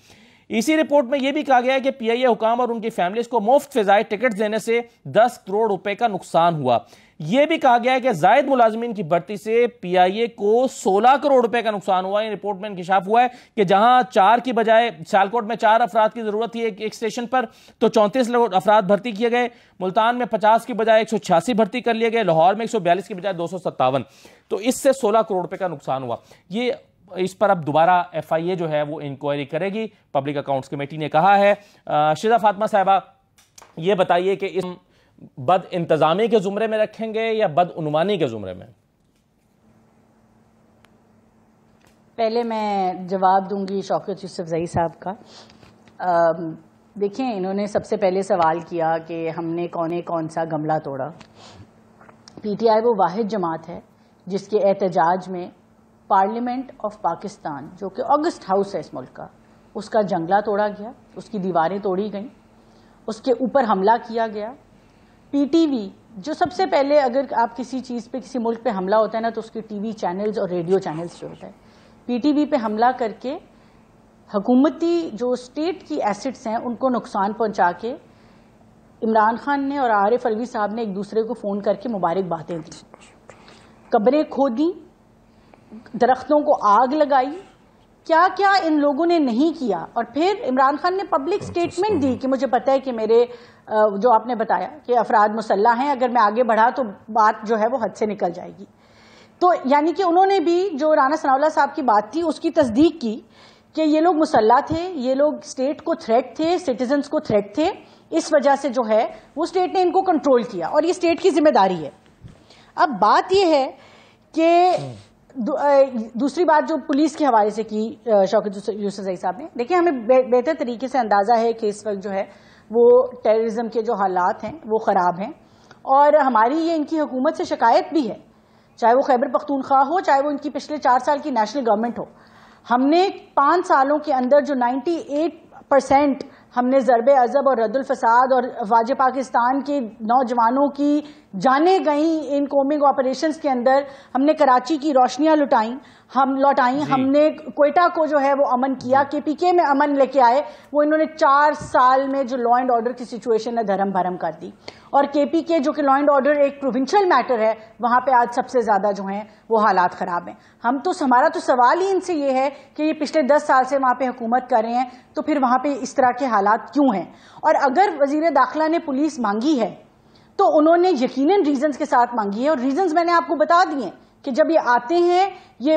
اسی رپورٹ میں یہ بھی کہا گیا ہے کہ پی آئی اے حکام اور ان کی فیملیز کو مفت فضائی ٹکٹ دینے سے 10 کروڑ روپے کا نقصان ہوا. یہ بھی کہا گیا ہے کہ زائد ملازمین کی بھرتی سے پی آئی اے کو 16 کروڑ روپے کا نقصان ہوا. یہ رپورٹ میں انکشاف ہوا ہے کہ جہاں 4 کی بجائے سیالکوٹ میں 4 افراد کی ضرورت تھی ایک اسٹیشن پر تو 34 افراد بھرتی کیے گئے, ملتان میں 50 کی بجائے 186 بھرتی کر لیے گئے, لاہور میں 142 کی بجائے 257, تو اس سے 16 کروڑ روپے کا نقصان ہوا. یہ اس پر اب دوبارہ ایف آئی اے جو ہے وہ انکوائری کرے گی, پبلک اکاؤنٹس کمیٹی نے کہا ہے. شیزہ فاطمہ صاحبہ یہ بتائیے کہ اس بد انتظامی کے زمرے میں رکھیں گے یا بد عنوانی کے زمرے میں؟ پہلے میں جواب دوں گی شوکت یوسف زئی صاحب کا. دیکھیں انہوں نے سب سے پہلے سوال کیا کہ ہم نے کون سا گملہ توڑا. پی ٹی آئی وہ واحد جماعت ہے جس کے احتجاج میں پارلیمنٹ آف پاکستان جو کہ آگسٹ ہاؤس ہے اس ملک کا, اس کا جنگلہ توڑا گیا, اس کی دیواریں توڑی گئیں, اس کے اوپر حملہ کیا گیا. پی ٹی وی جو سب سے پہلے اگر آپ کسی چیز پہ کسی ملک پہ حملہ ہوتا ہے نا تو اس کی ٹی وی چینلز اور ریڈیو چینلز جو ہوتا ہے, پی ٹی وی پہ حملہ کر کے حکومتی جو اسٹیٹ کی ایسٹس ہیں ان کو نقصان پہنچا کے عمران خان نے اور عارف علوی صاحب نے ایک دوسرے کو فون کر کے مبارکبادیں دی, قبریں کھودی, درختوں کو آگ لگائی, کیا کیا ان لوگوں نے نہیں کیا. اور پھر عمران خان نے پبلک سٹیٹمنٹ دی کہ مجھے پتہ ہے کہ میرے جو آپ نے بتایا کہ افراد مسلح ہیں, اگر میں آگے بڑھا تو بات جو ہے وہ حد سے نکل جائے گی. تو یعنی کہ انہوں نے بھی جو رانا ثناء اللہ صاحب کی بات تھی اس کی تصدیق کی کہ یہ لوگ مسلح تھے, یہ لوگ اسٹیٹ کو تھریٹ تھے, سٹیزنز کو تھریٹ تھے, اس وجہ سے جو ہے وہ اسٹیٹ نے ان کو کنٹرول کیا اور یہ اسٹیٹ کی ذمہ داری ہے. اب بات یہ ہے کہ دوسری بات جو پولیس کے حوالے سے کی شوکت یوسف زئی صاحب نے, دیکھیں ہمیں بہتر طریقے سے اندازہ ہے کہ اس وقت جو ہے وہ ٹیررزم کے جو حالات ہیں وہ خراب ہیں اور ہماری یہ ان کی حکومت سے شکایت بھی ہے, چاہے وہ خیبر پختونخوا ہو, چاہے وہ ان کی پچھلے 4 سال کی نیشنل گورنمنٹ ہو. ہم نے 5 سالوں کے اندر جو 98% ہم نے ضرب عضب اور رد الفساد اور افواج پاکستان کے نوجوانوں کی جانیں گئیں ان کومنگ آپریشنز کے اندر, ہم نے کراچی کی روشنیاں لوٹائیں, ہم نے کوئٹہ کو جو ہے وہ امن کیا, کے پی کے میں امن لے کے آئے, وہ انہوں نے 4 سال میں جو لا اینڈ آرڈر کی سچویشن ہے دھرم بھرم کر دی. اور کے پی کے جو کہ لا اینڈ آرڈر ایک پروونشل میٹر ہے وہاں پہ آج سب سے زیادہ جو ہیں وہ حالات خراب ہیں. ہمارا تو سوال ہی ان سے یہ ہے کہ یہ پچھلے 10 سال سے وہاں پہ حکومت کر رہے ہیں تو پھر وہاں پہ اس طرح کے حالات کیوں ہیں. اور اگر وزیر داخلہ نے پولیس مانگی ہے تو انہوں نے یقیناً ریزنز کے ساتھ مانگی ہے, اور ریزنز میں نے آپ کو بتا دیے کہ جب یہ آتے ہیں یہ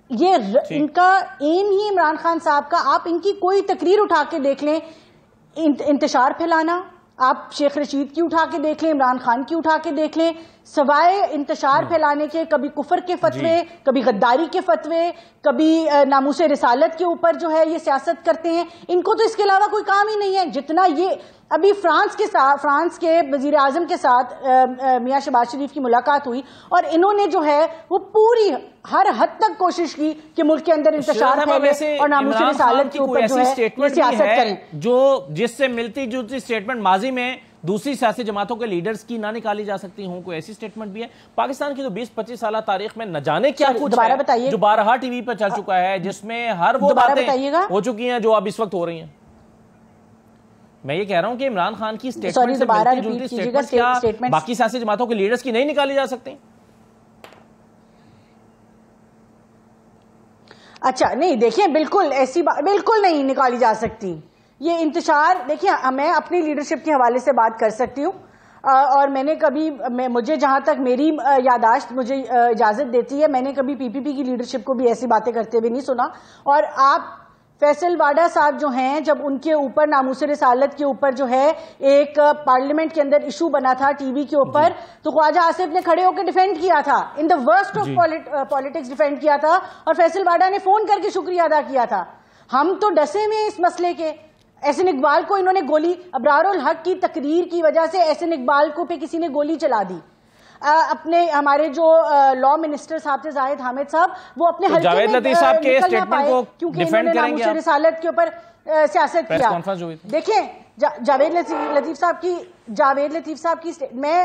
ان کا ایم ہی عمران خان صاحب کا, آپ ان کی کوئی تقریر اٹھا کے دیکھ لیں, انتشار پھیلانا, آپ شیخ رشید کی اٹھا کے دیکھ لیں, عمران خان کی اٹھا کے دیکھ لیں, سوائے انتشار پھیلانے کے، کبھی کفر کے فتوے، کبھی غداری کے فتوے، کبھی ناموس رسالت کے اوپر جو ہے یہ سیاست کرتے ہیں. ان کو تو اس کے علاوہ کوئی کام ہی نہیں ہے. جتنا یہ ابھی فرانس کے وزیر اعظم کے ساتھ میاں شہباز شریف کی ملاقات ہوئی اور انہوں نے جو ہے وہ پوری ہر حد تک کوشش کی کہ ملک کے اندر انتشار پھیلے اور ناموس رسالت کے اوپر جو ہے یہ سیاست کریں. جو جس سے ملتی جلتی اسٹیٹمنٹ ماضی میں دوسری سیاسی جماعتوں کے لیڈرز کی نہ نکالی جا سکتی ہوں، کوئی ایسی سٹیٹمنٹ بھی ہے؟ پاکستان کی تو 20-25 سالہ تاریخ میں نہ جانے کیا کچھ ہے جو بارہا ٹی وی پر چل چکا ہے، جس میں ہر وہ باتیں ہو چکی ہیں جو اب اس وقت ہو رہی ہیں. میں یہ کہہ رہا ہوں کہ عمران خان کی سٹیٹمنٹ سے ملتی جلتی سٹیٹمنٹ کیا باقی سیاسی جماعتوں کے لیڈرز کی نہیں نکالی جا سکتی؟ اچھا نہیں، دیکھیں بالکل ایسی بات بالکل نہیں نکالی جا سکتی. یہ انتشار دیکھیں میں اپنی لیڈرشپ کے حوالے سے بات کر سکتی ہوں اور میں نے کبھی مجھے جہاں تک میری یاداشت مجھے اجازت دیتی ہے میں نے کبھی پی پی پی کی لیڈرشپ کو بھی ایسی باتیں کرتے ہوئے نہیں سنا. اور آپ فیصل واڈا صاحب جو ہیں جب ان کے اوپر ناموس رسالت کے اوپر جو ہے ایک پارلیمنٹ کے اندر ایشو بنا تھا ٹی وی کے اوپر تو خواجہ آصف نے کھڑے ہو کے ڈیفینڈ کیا تھا، in the worst of politics defend کیا تھا اور فیصل واڈا نے فون کر کے شکریہ ادا کیا تھا. ہم تو ڈسے میں اس مسئلے کے. احسن اقبال کو انہوں نے گولی، ابرار الحق کی تقریر کی وجہ سے احسن اقبال کو پہ کسی نے گولی چلا دی. اپنے ہمارے جو لا منسٹر صاحب تھے زاہد حامد صاحب وہ اپنے حلقے میں نکل نہ پائے کیونکہ انہوں نے ناموس رسالت کے اوپر سیاست کیا. دیکھیں جاوید لطیف صاحب کی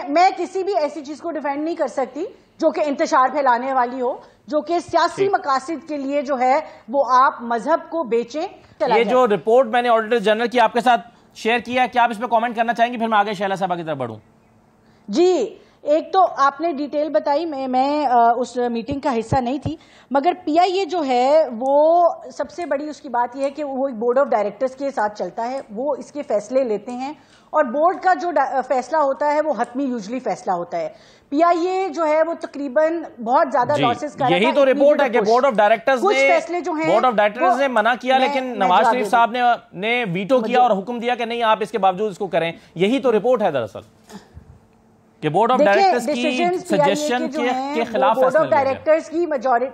میں کسی بھی ایسی چیز کو ڈیفینڈ نہیں کر سکتی جو کہ انتشار پھیلانے والی ہو، جو کہ سیاسی مقاصد کے لیے جو ہے وہ آپ مذہب کو بیچیں. یہ جو رپورٹ میں نے آڈیٹر جنرل کی آپ کے ساتھ شیئر کیا ہے، کیا آپ اس پہ کامنٹ کرنا چاہیں گی؟ پھر میں آگے شہلا صاحبہ کی طرف بڑھوں. جی ایک تو آپ نے ڈیٹیل بتائی، میں اس میٹنگ کا حصہ نہیں تھی، مگر پی آئی اے جو ہے وہ سب سے بڑی اس کی بات یہ ہے کہ وہ ایک بورڈ آف ڈائریکٹرز کے ساتھ چلتا ہے، وہ اس کے فیصلے لیتے ہیں اور بورڈ کا جو فیصلہ ہوتا ہے وہ حتمی یوزلی فیصلہ ہوتا ہے. پی آئی اے جو ہے وہ تقریباً بہت زیادہ لاسز کر رہا ہے. یہی تو رپورٹ ہے کہ بورڈ آف ڈائریکٹرز نے منع کیا لیکن نواز شریف صاحب نے ویٹو کیا اور حکم دیا کہ نہیں آپ اس کے باوجود اس کو کریں. یہی تو رپورٹ ہے دراصل کہ بورڈ آف ڈائریکٹرز کی سجیشن کے خلاف بورڈ آف ڈائریکٹرز کی میجورٹی،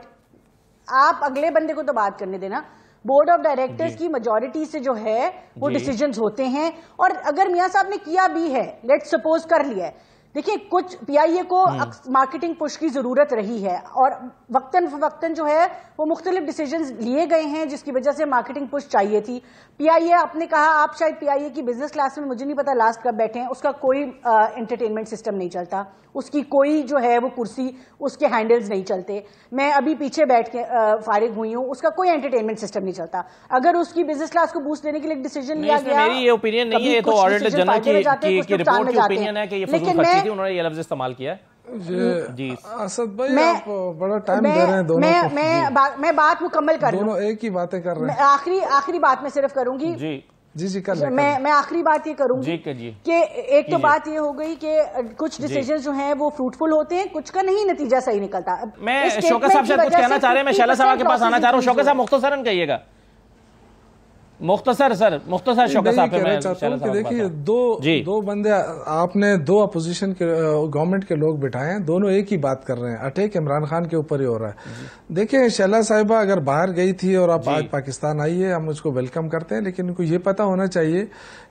آپ اگلے بندے کو تو بات کرنے دینا. بورڈ آف ڈائریکٹرز کی میجورٹی سے جو ہے وہ ڈیسیجنز ہوتے ہیں اور اگر میاں صاحب نے کیا بھی ہے، لیٹ سپوز کر لیا ہے، دیکھیں کچھ پی آئی اے کو مارکیٹنگ پش کی ضرورت رہی ہے اور وقتاً فوقتاً جو ہے وہ مختلف ڈیسیجنز لیے گئے ہیں جس کی وجہ سے مارکیٹنگ پش چاہیے تھی. پی آئی اے آپ نے کہا آپ شاید پی آئی اے کی بزنس کلاس میں مجھے نہیں پتا لاسٹ کب بیٹھے ہیں، اس کا کوئی انٹرٹینمنٹ سسٹم نہیں چلتا، اس کی کوئی جو ہے وہ کرسی اس کے ہینڈلز نہیں چلتے. میں ابھی پیچھے بیٹھ کے فارغ ہوئی ہوں، اس کا کوئی انٹرٹینمنٹ سسٹم نہیں چلتا. اگر اس کی بزنس کلاس کو بوسٹ دینے کے لیے ڈیسیجن لیا گیا، میری یہ اوپینین نہیں ہے، تو آڈیٹر جنرل کی رپورٹ کی اوپینین ہے کہ یہ فضول خرچی تھی، انہوں نے یہ لفظ استعمال کیا ہے. جی اسد بھائی آپ بڑا ٹائم دے رہے ہیں دونوں کو. میں بات مکمل کر لوں، دونوں ایک ہی باتیں کر رہے ہیں. آخری بات میں صرف کروں گی. جی کر لیں. میں آخری بات یہ کروں گی کہ ایک تو بات یہ ہو گئی کہ کچھ ڈیسیجنز جو ہیں وہ فروٹفل ہوتے ہیں، کچھ کا نہیں نتیجہ صحیح نکلتا. میں شوکت صاحب سے کچھ کہنا چاہ رہے ہیں، میں شہلا صاحب کے پاس آنا چاہ رہا ہوں. شوکت صاحب مختصراً کہیے گا. مختصر شوکت صاحب پہ دیکھیے دو بندے آپ نے دو اپوزیشن کے گورنمنٹ کے لوگ بٹھائے ہیں، دونوں ایک ہی بات کر رہے ہیں. اٹیک عمران خان کے اوپر ہی ہو رہا ہے. دیکھیں شہلا صاحبہ اگر باہر گئی تھی اور اب آج پاکستان آئی ہے، ہم اس کو ویلکم کرتے ہیں، لیکن ان کو یہ پتا ہونا چاہیے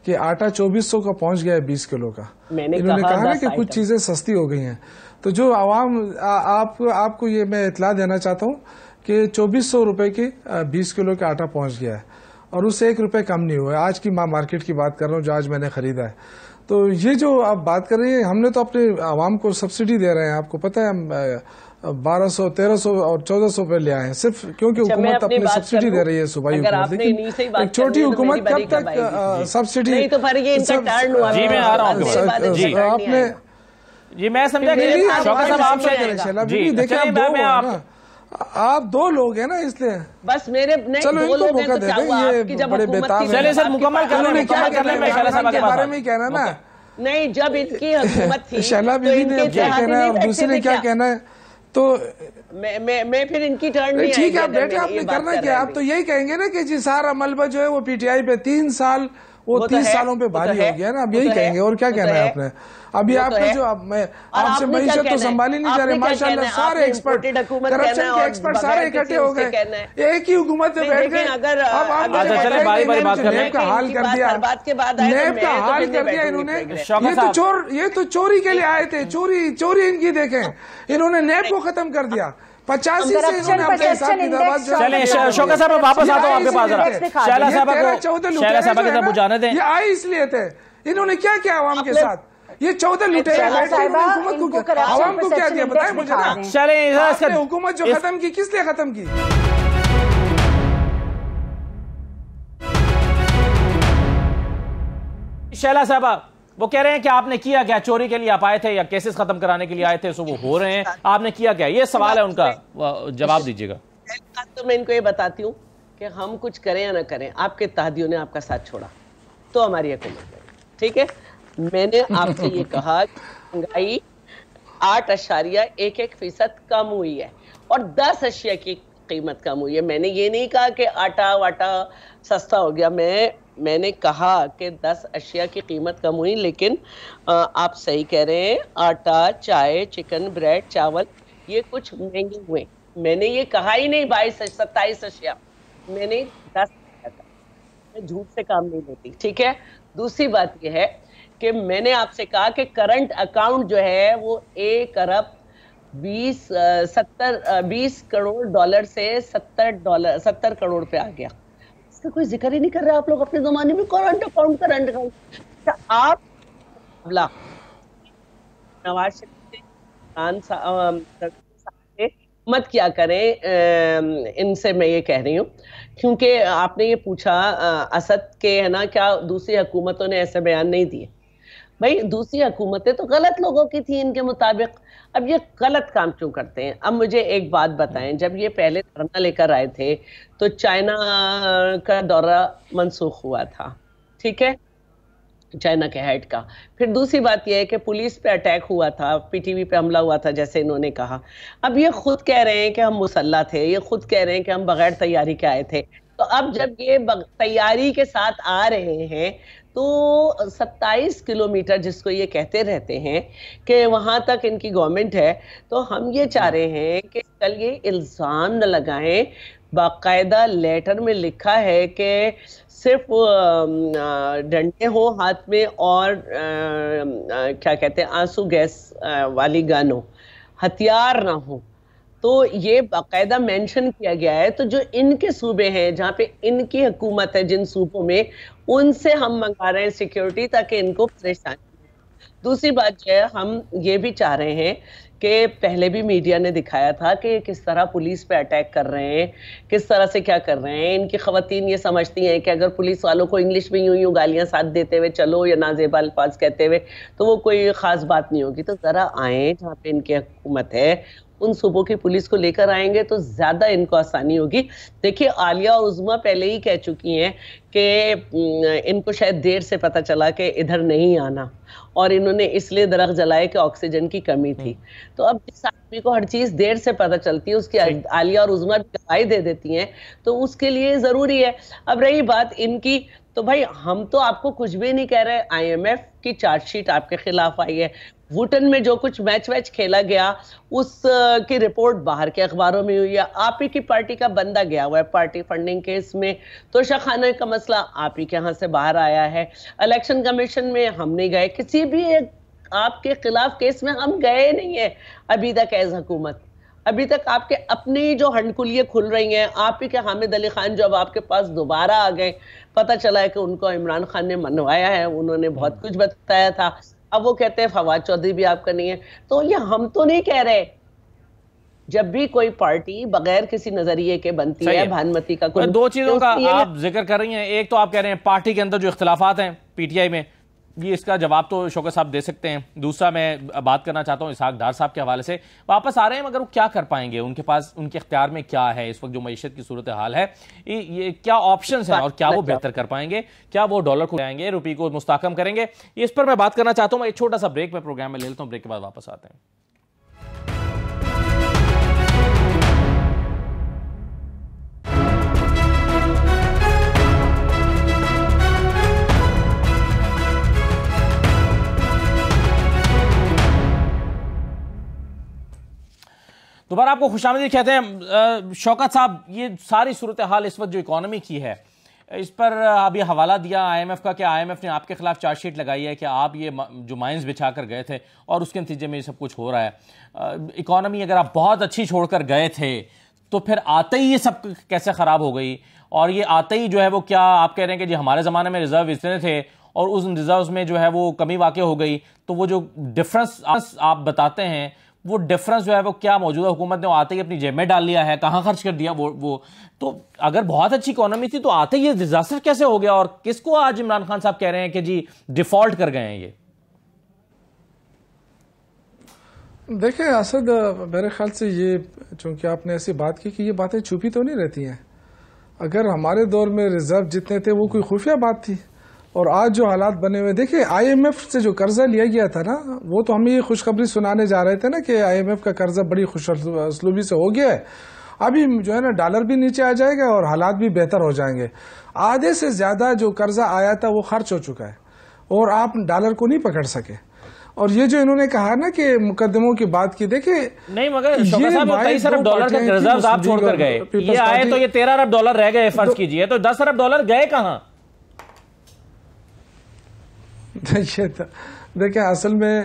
کہ آٹا 2400 کا پہنچ گیا ہے 20 کلو کا. انہوں نے کہا نا کہ کچھ چیزیں سستی ہو گئی ہیں، تو جو عوام آپ کو یہ میں اطلاع دینا چاہتا ہوں کہ 2400 روپے کی 20 کلو کا آٹا پہنچ گیا ہے اور اس سے 1 روپے کم نہیں ہوا ہے. آج کی مارکیٹ کی بات کر رہا ہوں جو آج میں نے خریدا ہے. تو یہ جو آپ بات کر رہی ہیں، ہم نے تو اپنے عوام کو سبسڈی دے رہے ہیں. آپ کو پتہ ہے ہم 1200 1300 اور 1400 پہ لے آئے ہیں صرف کیونکہ حکومت اپنے سبسڈی دے رہی ہے صوبائی حکومت. لیکن ایک چھوٹی حکومت کب تک سبسڈی؟ جی میں آ رہا ہوں. آپ نے جی میں سمجھا کہ شوکت صاحب آپ سے دیکھیں آپ دو لوگ ہیں نا، اس لیے بس میرے چلو ان کو موقع دے دیں. یہ بڑے بےتاب ہیں. چلے سر مکمل کر لیں میں شہلا صاحب کے بارے میں ہی کہنا نا. نہیں جب ان کی حکومت تھی شہلا بیوی نے کیا کہنا ہے اور دوسرے نے کیا کہنا ہے، تو میں پھر ان کی ٹرن نہیں. ٹھیک ہے آپ بیٹھے، آپ نے کرنا کیا؟ آپ تو یہی کہیں گے نا کہ جی سارا ملبہ جو ہے وہ پی ٹی آئی پہ 3 سال وہ 30 سالوں پہ بھاری ہو گیا نا. اب یہی کہیں گے اور کیا کہنا ہے آپ نے. ابھی آپ نے جو آپ سے معیشت تو سنبھالی نہیں جا رہی ماشاء اللہ. سارے ایکسپرٹ کرپشن کے ایکسپرٹ سارے اکٹھے ہو گئے, ایک ہی حکومت میں بیٹھ گئے. اب آپ نیب کا حال کر دیا, نیب کا حال کر دیا انہوں نے. یہ تو چوری کے لیے آئے تھے, چوری ان کی دیکھیں, انہوں نے نیب کو ختم کر دیا. 85 سے انہوں نے اپنے حساب کی دعوت جو چلیں شوکت صاحب واپس آتا ہوں آپ کے پاس ذرا. شہلا صاحبہ کی طرف جانے دیں. یہ آئے اس لیے تھے, انہوں نے کیا کیا عوام کے ساتھ؟ یہ 14 لٹیرے حکومت کو عوام کو کیا دیا بتائیں مجھے. چلیں حکومت جو ختم کی کس لیے ختم کی؟ شہلا صاحبہ وہ کہہ رہے ہیں کہ آپ نے کیا کیا, چوری کے لیے آپ آئے تھے یا کیسز ختم کرانے کے لیے آئے تھے, سو وہ ہو رہے ہیں, آپ نے کیا کیا؟ یہ سوال ہے ان کا, جواب دیجیے گا. تو میں ان کو یہ بتاتی ہوں کہ ہم کچھ کریں یا نہ کریں, آپ کے اتحادیوں نے آپ کا ساتھ چھوڑا تو ہماری حکومت ہے, ٹھیک ہے. میں نے آپ سے یہ کہا کہ مہنگائی 8.11% کم ہوئی ہے اور 10 اشیاء کی قیمت کم ہوئی ہے. میں نے یہ نہیں کہا کہ آٹا واٹا سستا ہو گیا, میں نے کہا کہ 10 اشیاء کی قیمت کم ہوئی, لیکن آپ صحیح کہہ رہے ہیں, آٹا, چائے, چکن, بریڈ, چاول یہ کچھ مہنگے ہوئے. میں نے یہ کہا ہی نہیں 27 اشیاء, میں نے 10 کہا تھا. میں جھوٹ سے کام نہیں لیتی, ٹھیک ہے. دوسری بات یہ ہے کہ میں نے آپ سے کہا کہ کرنٹ اکاؤنٹ جو ہے وہ 1 ارب 20 کروڑ ڈالر سے 70 کروڑ پہ آ گیا. اس کا کوئی ذکر ہی نہیں کر رہے آپ لوگ اپنے زمانے میں. کرنٹ اکاؤنٹ آپ نواز شریف سے مت کیا کریں, ان سے میں یہ کہہ رہی ہوں, کیونکہ آپ نے یہ پوچھا اسد کے ہے نا کیا دوسری حکومتوں نے ایسے بیان نہیں دیے. بھائی دوسری حکومتیں تو غلط لوگوں کی تھی ان کے مطابق, اب یہ غلط کام کیوں کرتے ہیں؟ اب مجھے ایک بات بتائیں, جب یہ پہلے دھرنا لے کر آئے تھے تو چائنا کا دورہ منسوخ ہوا تھا, ٹھیک ہے, چائنا کے ہیڈ کا. پھر دوسری بات یہ ہے کہ پولیس پہ اٹیک ہوا تھا, پی ٹی وی پہ حملہ ہوا تھا جیسے انہوں نے کہا. اب یہ خود کہہ رہے ہیں کہ ہم مسلح تھے, یہ خود کہہ رہے ہیں کہ ہم بغیر تیاری کے آئے تھے. تو اب جب یہ تیاری کے ساتھ آ رہے ہیں تو 27 کلومیٹر جس کو یہ کہتے رہتے ہیں کہ وہاں تک ان کی گورنمنٹ ہے, تو ہم یہ چاہ رہے ہیں کہ کل یہ الزام نہ لگائیں. باقاعدہ لیٹر میں لکھا ہے کہ صرف ڈنڈے ہوں ہاتھ میں اور کیا کہتے ہیں آنسو گیس والی گن ہو, ہتھیار نہ ہو. تو یہ باقاعدہ مینشن کیا گیا ہے. تو جو ان کے صوبے ہیں جہاں پہ ان کی حکومت ہے, جن صوبوں میں, ان سے ہم منگا رہے ہیں سیکیورٹی تاکہ ان کو پریشانی. دوسری بات جو ہے, ہم یہ بھی چاہ رہے ہیں کہ پہلے بھی میڈیا نے دکھایا تھا کہ کس طرح پولیس پہ اٹیک کر رہے ہیں, کس طرح سے کیا کر رہے ہیں. ان کی خواتین یہ سمجھتی ہیں کہ اگر پولیس والوں کو انگلش میں یوں گالیاں ساتھ دیتے ہوئے چلو یا نازیبا الفاظ کہتے ہوئے تو وہ کوئی خاص بات نہیں ہوگی. تو ذرا آئیں جہاں پہ ان کی حکومت ہے, ان صوبوں کی پولیس کو لے کر آئیں گے تو زیادہ ان کو آسانی ہوگی. دیکھیے عالیہ اور عظمیٰ پہلے ہی کہہ چکی ہیں کہ ان کو شاید دیر سے پتہ چلا کہ ادھر نہیں آنا, اور انہوں نے اس لیے درخت جلائے کہ آکسیجن کی کمی تھی. تو اب جس آدمی کو ہر چیز دیر سے پتہ چلتی ہے, اس کی عالیہ اور عظمیٰ گواہی دے دیتی ہیں, تو اس کے لیے ضروری ہے. اب رہی بات ان کی, تو بھائی ہم تو آپ کو کچھ بھی نہیں کہہ رہے. آئی ایم ایف کی چارج شیٹ آپ کے خلاف آئی ہے, ووٹن میں جو کچھ میچ کھیلا گیا اس کی رپورٹ باہر کے اخباروں میں ہوئی ہے. آپ ہی کی پارٹی کا بندہ گیا ہوا ہے پارٹی فنڈنگ کیس میں, توشہ خانہ کا مسئلہ آپ ہی کے ہاں سے باہر آیا ہے. الیکشن کمیشن میں ہم نہیں گئے, کسی بھی ایک آپ کے خلاف کیس میں ہم گئے نہیں ہیں ابھی تک ایز حکومت. ابھی تک آپ کے اپنی جو ہنڈکلیاں کھل رہی ہیں, آپ ہی کے حامد علی خان جو اب آپ کے پاس دوبارہ آ گئے, پتہ چلا ہے کہ ان کو عمران خان نے منوایا ہے, انہوں نے بہت کچھ بتایا تھا. اب وہ کہتے ہیں فواد چودھری بھی آپ کا نہیں ہے. تو یہ ہم تو نہیں کہہ رہے, جب بھی کوئی پارٹی بغیر کسی نظریے کے بنتی ہے, بھانمتی کا کوئی, دو چیزوں کا آپ ذکر کر رہی ہیں. ایک تو آپ کہہ رہے ہیں پارٹی کے اندر جو اختلافات ہیں پی ٹی آئی میں, یہ اس کا جواب تو شوکت صاحب دے سکتے ہیں. دوسرا میں بات کرنا چاہتا ہوں اسحاق ڈار صاحب کے حوالے سے. واپس آ رہے ہیں مگر وہ کیا کر پائیں گے؟ ان کے پاس, ان کے اختیار میں کیا ہے اس وقت جو معیشت کی صورتحال ہے, یہ کیا آپشنز ہیں اور کیا وہ بہتر کر پائیں گے؟ کیا وہ ڈالر کو لائیں گے, روپی کو مستحکم کریں گے؟ اس پر میں بات کرنا چاہتا ہوں. میں ایک چھوٹا سا بریک میں پروگرام میں لے لیتا ہوں, بریک کے بعد واپس آتے ہیں. دوبارہ آپ کو خوش آمدید کہتے ہیں شوکت صاحب. یہ ساری صورتحال اس وقت جو اکانومی کی ہے اس پر ابھی حوالہ دیا آئی ایم ایف کا کہ آئی ایم ایف نے آپ کے خلاف چارج شیٹ لگائی ہے کہ آپ یہ جو مائنز بچھا کر گئے تھے اور اس کے نتیجے میں یہ سب کچھ ہو رہا ہے. اکانومی اگر آپ بہت اچھی چھوڑ کر گئے تھے تو پھر آتے ہی یہ سب کیسے خراب ہو گئی؟ اور یہ آتے ہی جو ہے وہ کیا آپ کہہ رہے ہیں کہ جی ہمارے زمانے میں ریزرو اتنے تھے اور اس ریزروز میں جو ہے وہ کمی واقع ہو گئی، تو وہ جو ڈفرنس آپ بتاتے ہیں وہ ڈفرنس جو ہے وہ کیا موجودہ حکومت نے آتے ہی اپنی جیب میں ڈال لیا ہے، کہاں خرچ کر دیا وہ تو اگر بہت اچھی اکانومی تھی تو آتے ہی یہ ڈیزاسٹر کیسے ہو گیا؟ اور کس کو آج عمران خان صاحب کہہ رہے ہیں کہ جی ڈیفالٹ کر گئے ہیں؟ یہ دیکھیں اسد، میرے خیال سے یہ چونکہ آپ نے ایسی بات کی کہ یہ باتیں چھپی تو نہیں رہتی ہیں. اگر ہمارے دور میں ریزرو جتنے تھے وہ کوئی خفیہ بات تھی، اور آج جو حالات بنے ہوئے، دیکھیں آئی ایم ایف سے جو قرضہ لیا گیا تھا نا، وہ تو ہمیں یہ خوشخبری سنانے جا رہے تھے نا کہ آئی ایم ایف کا قرضہ بڑی خوش اسلوبی سے ہو گیا ہے. ابھی جو ہے نا ڈالر بھی نیچے آ جائے گا اور حالات بھی بہتر ہو جائیں گے. آدھے سے زیادہ جو قرضہ آیا تھا وہ خرچ ہو چکا ہے اور آپ ڈالر کو نہیں پکڑ سکے. اور یہ جو انہوں نے کہا نا کہ مقدموں کی بات کی، دیکھیں نہیں مگر شوکت صاحب 23 ارب ڈالر کے ریزروز آپ چھوڑ کر گئے، یہ آئے تو یہ 13 ارب ڈالر رہ گئے، فرض کیجئے تو 10 ارب ڈالر گئے کہاں؟ دیکھیں اصل میں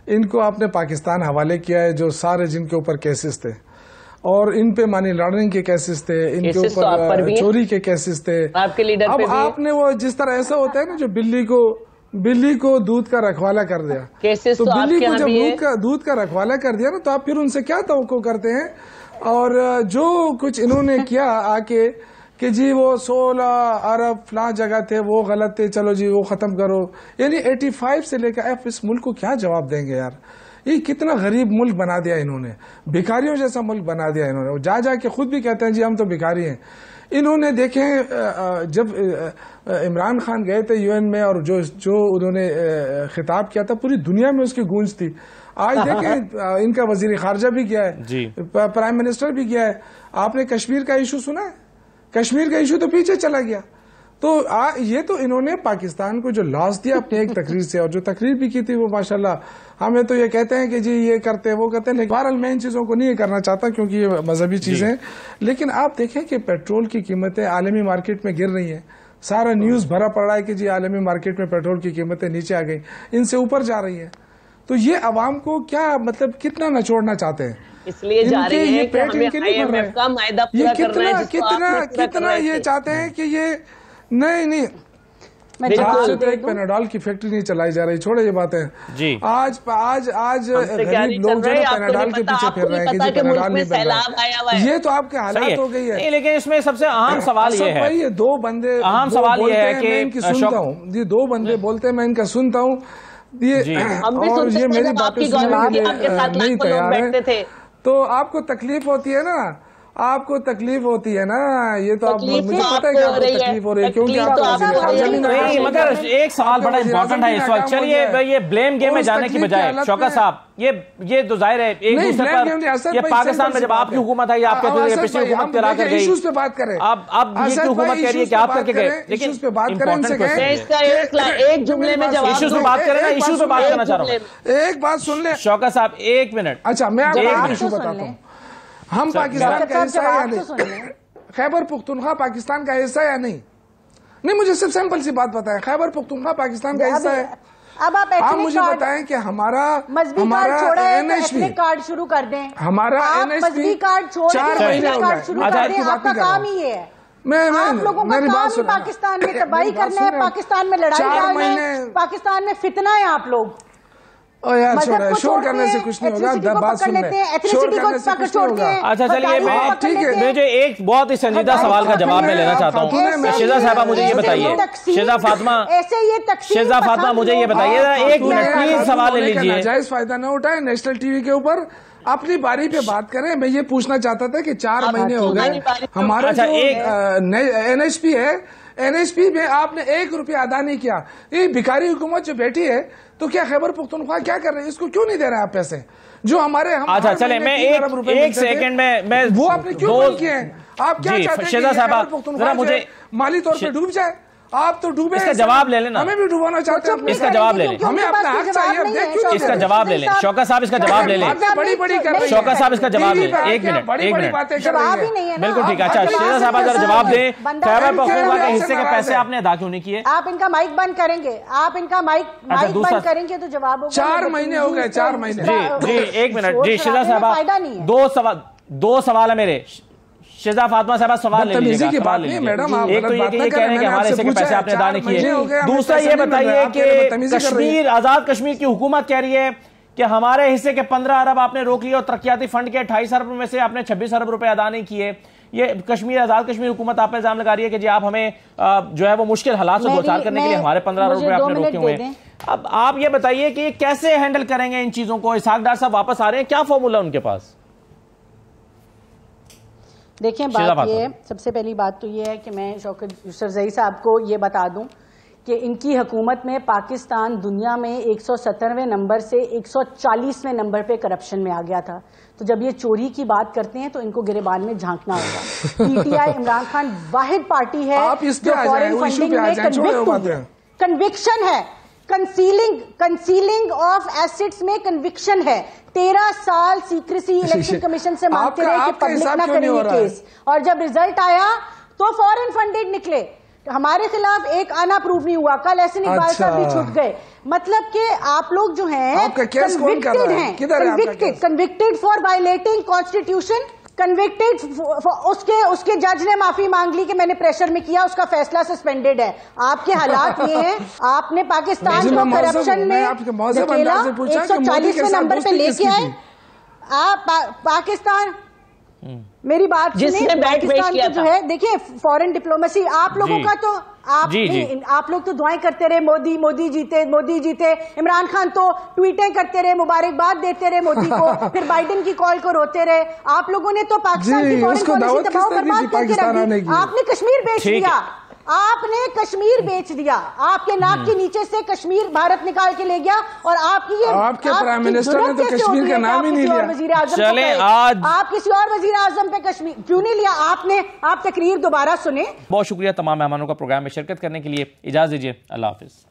ان کو آپ نے پاکستان حوالے کیا ہے، جو سارے جن کے اوپر کیسز تھے اور ان پہ مانی لانڈرنگ کے کیسز تھے، ان کے اوپر چوری کے کیسز تھے. اب آپ نے وہ جس طرح ایسا ہوتا ہے نا جو بلی کو دودھ کا رکھوالا کر دیا، تو بلی کو جب دودھ کا رکھوالا کر دیا نا تو آپ پھر ان سے کیا توقع کرتے ہیں؟ اور جو کچھ انہوں نے کیا آ کے کہ جی وہ 16 ارب فلاں جگہ تھے وہ غلط تھے، چلو جی وہ ختم کرو. یعنی 85 سے لے کر اس ملک کو کیا جواب دیں گے یار؟ یہ کتنا غریب ملک بنا دیا انہوں نے، بھکاریوں جیسا ملک بنا دیا انہوں نے. جا کے خود بھی کہتے ہیں جی ہم تو بھکاری ہیں. انہوں نے دیکھیں جب عمران خان گئے تھے یو این میں اور جو انہوں نے خطاب کیا تھا پوری دنیا میں اس کی گونج تھی. آج دیکھیں ان کا وزیر خارجہ بھی گیا ہے، پرائم منسٹر بھی گیا ہے. آپ نے کشمیر کا ایشو سنا ہے؟ کشمیر کا ایشو تو پیچھے چلا گیا. تو یہ تو انہوں نے پاکستان کو جو لاس دیا اپنی ایک تقریر سے، اور جو تقریر بھی کی تھی وہ ماشاءاللہ ہمیں تو یہ کہتے ہیں کہ جی یہ کرتے وہ کہتے ہیں، لیکن بہرحال میں ان چیزوں کو نہیں کرنا چاہتا کیونکہ یہ مذہبی چیزیں ہیں. لیکن آپ دیکھیں کہ پیٹرول کی قیمتیں عالمی مارکیٹ میں گر رہی ہیں، سارا نیوز بھرا پڑ رہا ہے کہ جی عالمی مارکیٹ میں پیٹرول کی قیمتیں نیچے آ گئی، ان سے اوپر جا رہی ہیں. تو یہ عوام کو کیا مطلب کتنا نچوڑنا چاہتے ہیں؟ اس لیے جا رہے ہیں کہ ہمیں آئی ایم ایف کا معاہدہ پورا کرنا ہے، کتنا یہ چاہتے ہیں کہ یہ نہیں ایک پیناڈول کی فیکٹری نہیں چلائی جا رہی. چھوڑے یہ باتیں جی. آج غریب لوگ جو ہے پیناڈول کے پیچھے پھر رہے ہیں کہ جی پیناڈول نہیں بن رہا. یہ تو آپ کے حالات ہو گئی ہے. لیکن اس میں سب سے اہم سوال یہ ہے، یہ دو بندے اہم سوال یہ ہے کہ میں ان کی سنتا ہوں، یہ دو بندے بولتے ہیں میں ان کا سنتا ہوں، اور یہ میری باتیں سننے کے لیے نہیں تیار ہے. تو آپ کو تکلیف ہوتی ہے نا، آپ کو تکلیف ہوتی ہے نا. یہ تو آپ مجھے پتا ہے کہ آپ کو تکلیف ہو رہی ہے کیونکہ نہیں، مگر ایک سوال بڑا امپورٹنٹ ہے اس وقت. چلیے یہ بلیم گیم میں جانے کی بجائے شوکت صاحب یہ تو ظاہر ہے ایک دوسرے پر، یہ پاکستان میں جب آپ کی حکومت آئی آپ کہتے ہیں پچھلی حکومت کرا کر گئی، ایشوز پہ بات کریں. اب یہ حکومت کہہ رہی ہے کہ آپ کر کے گئے، لیکن ایک جملے میں جواب ایشوز پہ بات کریں نا، ایشوز پہ بات کرنا چاہ رہا ہوں. ایک بات سن لیں شوکت صاحب، ایک منٹ. اچھا میں آپ کو ایشو بتاتا ہوں. ہم پاکستان کا حصہ ہے یا نہیں؟ خیبر پختونخوا پاکستان کا حصہ ہے یا نہیں؟ نہیں مجھے صرف سمپل سی بات بتائیں، خیبر پختونخوا پاکستان کا حصہ ہے؟ اب آپ مجھے بتائیں کہ ہمارا این ایچ پی کارڈ شروع کر دیں، ہمارا مذہبی کارڈ چھوڑ دیں، آپ کا کام ہی ہے. آپ لوگوں کا کام پاکستان میں تباہی کرنا ہے، پاکستان میں لڑائی ڈالنا ہے، پاکستان میں فتنہ ہے. آپ لوگ شور کرنے سے کچھ نہیں ہوگا، بات سن لیں. اچھا چلیے مجھے ایک بہت ہی سنجیدہ سوال کا جواب میں لینا چاہتا ہوں. شہزاد صاحبہ مجھے یہ بتائیے، شہزاد فاطمہ مجھے یہ بتائیے، ایک منٹ پلیز سوال لے لیجیے. ناجائز فائدہ نہ اٹھائے، نیشنل ٹی وی کے اوپر اپنی باری پہ بات کریں. میں یہ پوچھنا چاہتا تھا کہ 4 مہینے ہو گئے ہمارا جو این ایچ پی ہے، این ایچ پی میں آپ نے 1 روپیہ ادا نہیں کیا. یہ بھکاری حکومت جو بیٹھی ہے تو کیا خیبر پختونخوا کیا کر رہے ہیں؟ اس کو کیوں نہیں دے رہے آپ پیسے جو ہمارے؟ اچھا چلے میں ایک سیکنڈ میں وہ آپ نے کیوں نہیں کیے ہیں؟ آپ کیا چاہتے ہیں کہ خیبر پختونخوا مالی طور پہ ڈوب جائے؟ آپ تو ڈوبے. اس کا جواب لے لینا, ہمیں بھی ڈوبانا چاہتے ہیں. اس کا جواب لے لیں, ہمیں اپنا حق چاہیے. اس کا جواب لے لیں. شوکت صاحب اس کا جواب لے لیں. بڑی بڑی کر رہے ہیں. شوکت صاحب اس کا جواب لیں. ایک منٹ. بالکل ٹھیک ہے. اچھا شہزاد صاحب اگر جواب دیں, خیبر پختونخوا کے حصے کے پیسے آپ نے ادا کیوں نہیں کیے؟ آپ ان کا مائک بند کریں گے, آپ ان کا مائک بند کریں گے تو جواب ہوگا. 4 مہینے ہو گئے, 4 مہینے. جی ایک منٹ. جی شہزاد صاحبہ, 2 سوال ہے میرے. شہزاد فاطمہ صاحبہ سوال لے لیجیے گا. سوال لے لیجیے. ایک تو یہ کہ یہ کہہ رہے ہیں کہ ہمارے حصے کے پیسے آپ نے ادا نہیں کیے. دوسرا یہ بتائیے کہ کشمیر, آزاد کشمیر کی حکومت کہہ رہی ہے کہ ہمارے حصے کے 15 ارب آپ نے روک لیے اور ترقیاتی فنڈ کے 28 ارب میں سے آپ نے 26 ارب روپے ادا نہیں کیے. یہ کشمیر, آزاد کشمیر حکومت آپ پہ الزام لگا رہی ہے کہ جی آپ ہمیں جو ہے وہ مشکل حالات سے دوچار کرنے کے لیے ہمارے 15 ارب روپے آپ نے روکے ہوئے ہیں. اب آپ یہ بتائیے کہ یہ کیسے ہینڈل کریں گے ان چیزوں کو؟ اسحاق ڈار صاحب واپس آ رہے ہیں, کیا فارمولا ان کے پاس؟ دیکھیں بات یہ, سب سے پہلی بات تو یہ ہے کہ میں شوکت یوسفزئی صاحب کو یہ بتا دوں کہ ان کی حکومت میں پاکستان دنیا میں 170ویں نمبر سے 140ویں نمبر پہ کرپشن میں آ گیا تھا. تو جب یہ چوری کی بات کرتے ہیں تو ان کو گریبان میں جھانکنا ہوگا. P T I Imran Khan واحد پارٹی ہے جو فورن فنڈنگ میں کنوکشن ہے, کنسیلنگ آف ایسٹس میں کنوکشن ہے. 13 سال سیکریسی الیکشن کمیشن سے مانگتے رہے کہ پبلک نہ کریں یہ کیس, اور جب ریزلٹ آیا تو فورن فنڈڈ نکلے. ہمارے خلاف ایک آنا پروف نہیں ہوا. کل احسن اقبال صاحب بھی چھوٹ گئے. مطلب کہ آپ لوگ جو ہیں convicted for violating constitution, convicted, اس کے جج نے معافی مانگ لی کہ میں نے پریشر میں کیا, اس کا فیصلہ سسپینڈڈ ہے. آپ کے حالات یہ ہیں, آپ نے پاکستان کو کرپشن میں دھکیلا, 140ویں نمبر پہ لے کے آئے. آپ پاکستان, میری بات سنیں, پاکستان کو جو ہے دیکھیں فورن ڈپلومیسی آپ لوگوں کا تو آپ لوگ تو دعائیں کرتے رہے مودی جیتے. عمران خان تو ٹویٹیں کرتے رہے, مبارکباد دیتے رہے مودی کو, پھر بائیڈن کی کال کو روتے رہے. آپ لوگوں نے تو پاکستان کی فورن پالیسی تباہ و برباد کر کے رکھ دی. آپ نے کشمیر بیچ دیا, آپ نے کشمیر بیچ دیا. آپ کے ناک کے نیچے سے کشمیر بھارت نکال کے لے گیا, اور آپ کی آپ کے پرائم منسٹر نے تو کشمیر کا نام ہی نہیں لیا. چلیں آج آپ کسی اور وزیر اعظم پہ کشمیر کیوں نہیں لیا؟ آپ تقریر دوبارہ سنیں. بہت شکریہ تمام مہمانوں کا پروگرام میں شرکت کرنے کے لیے. اجازت دیجیے, اللہ حافظ.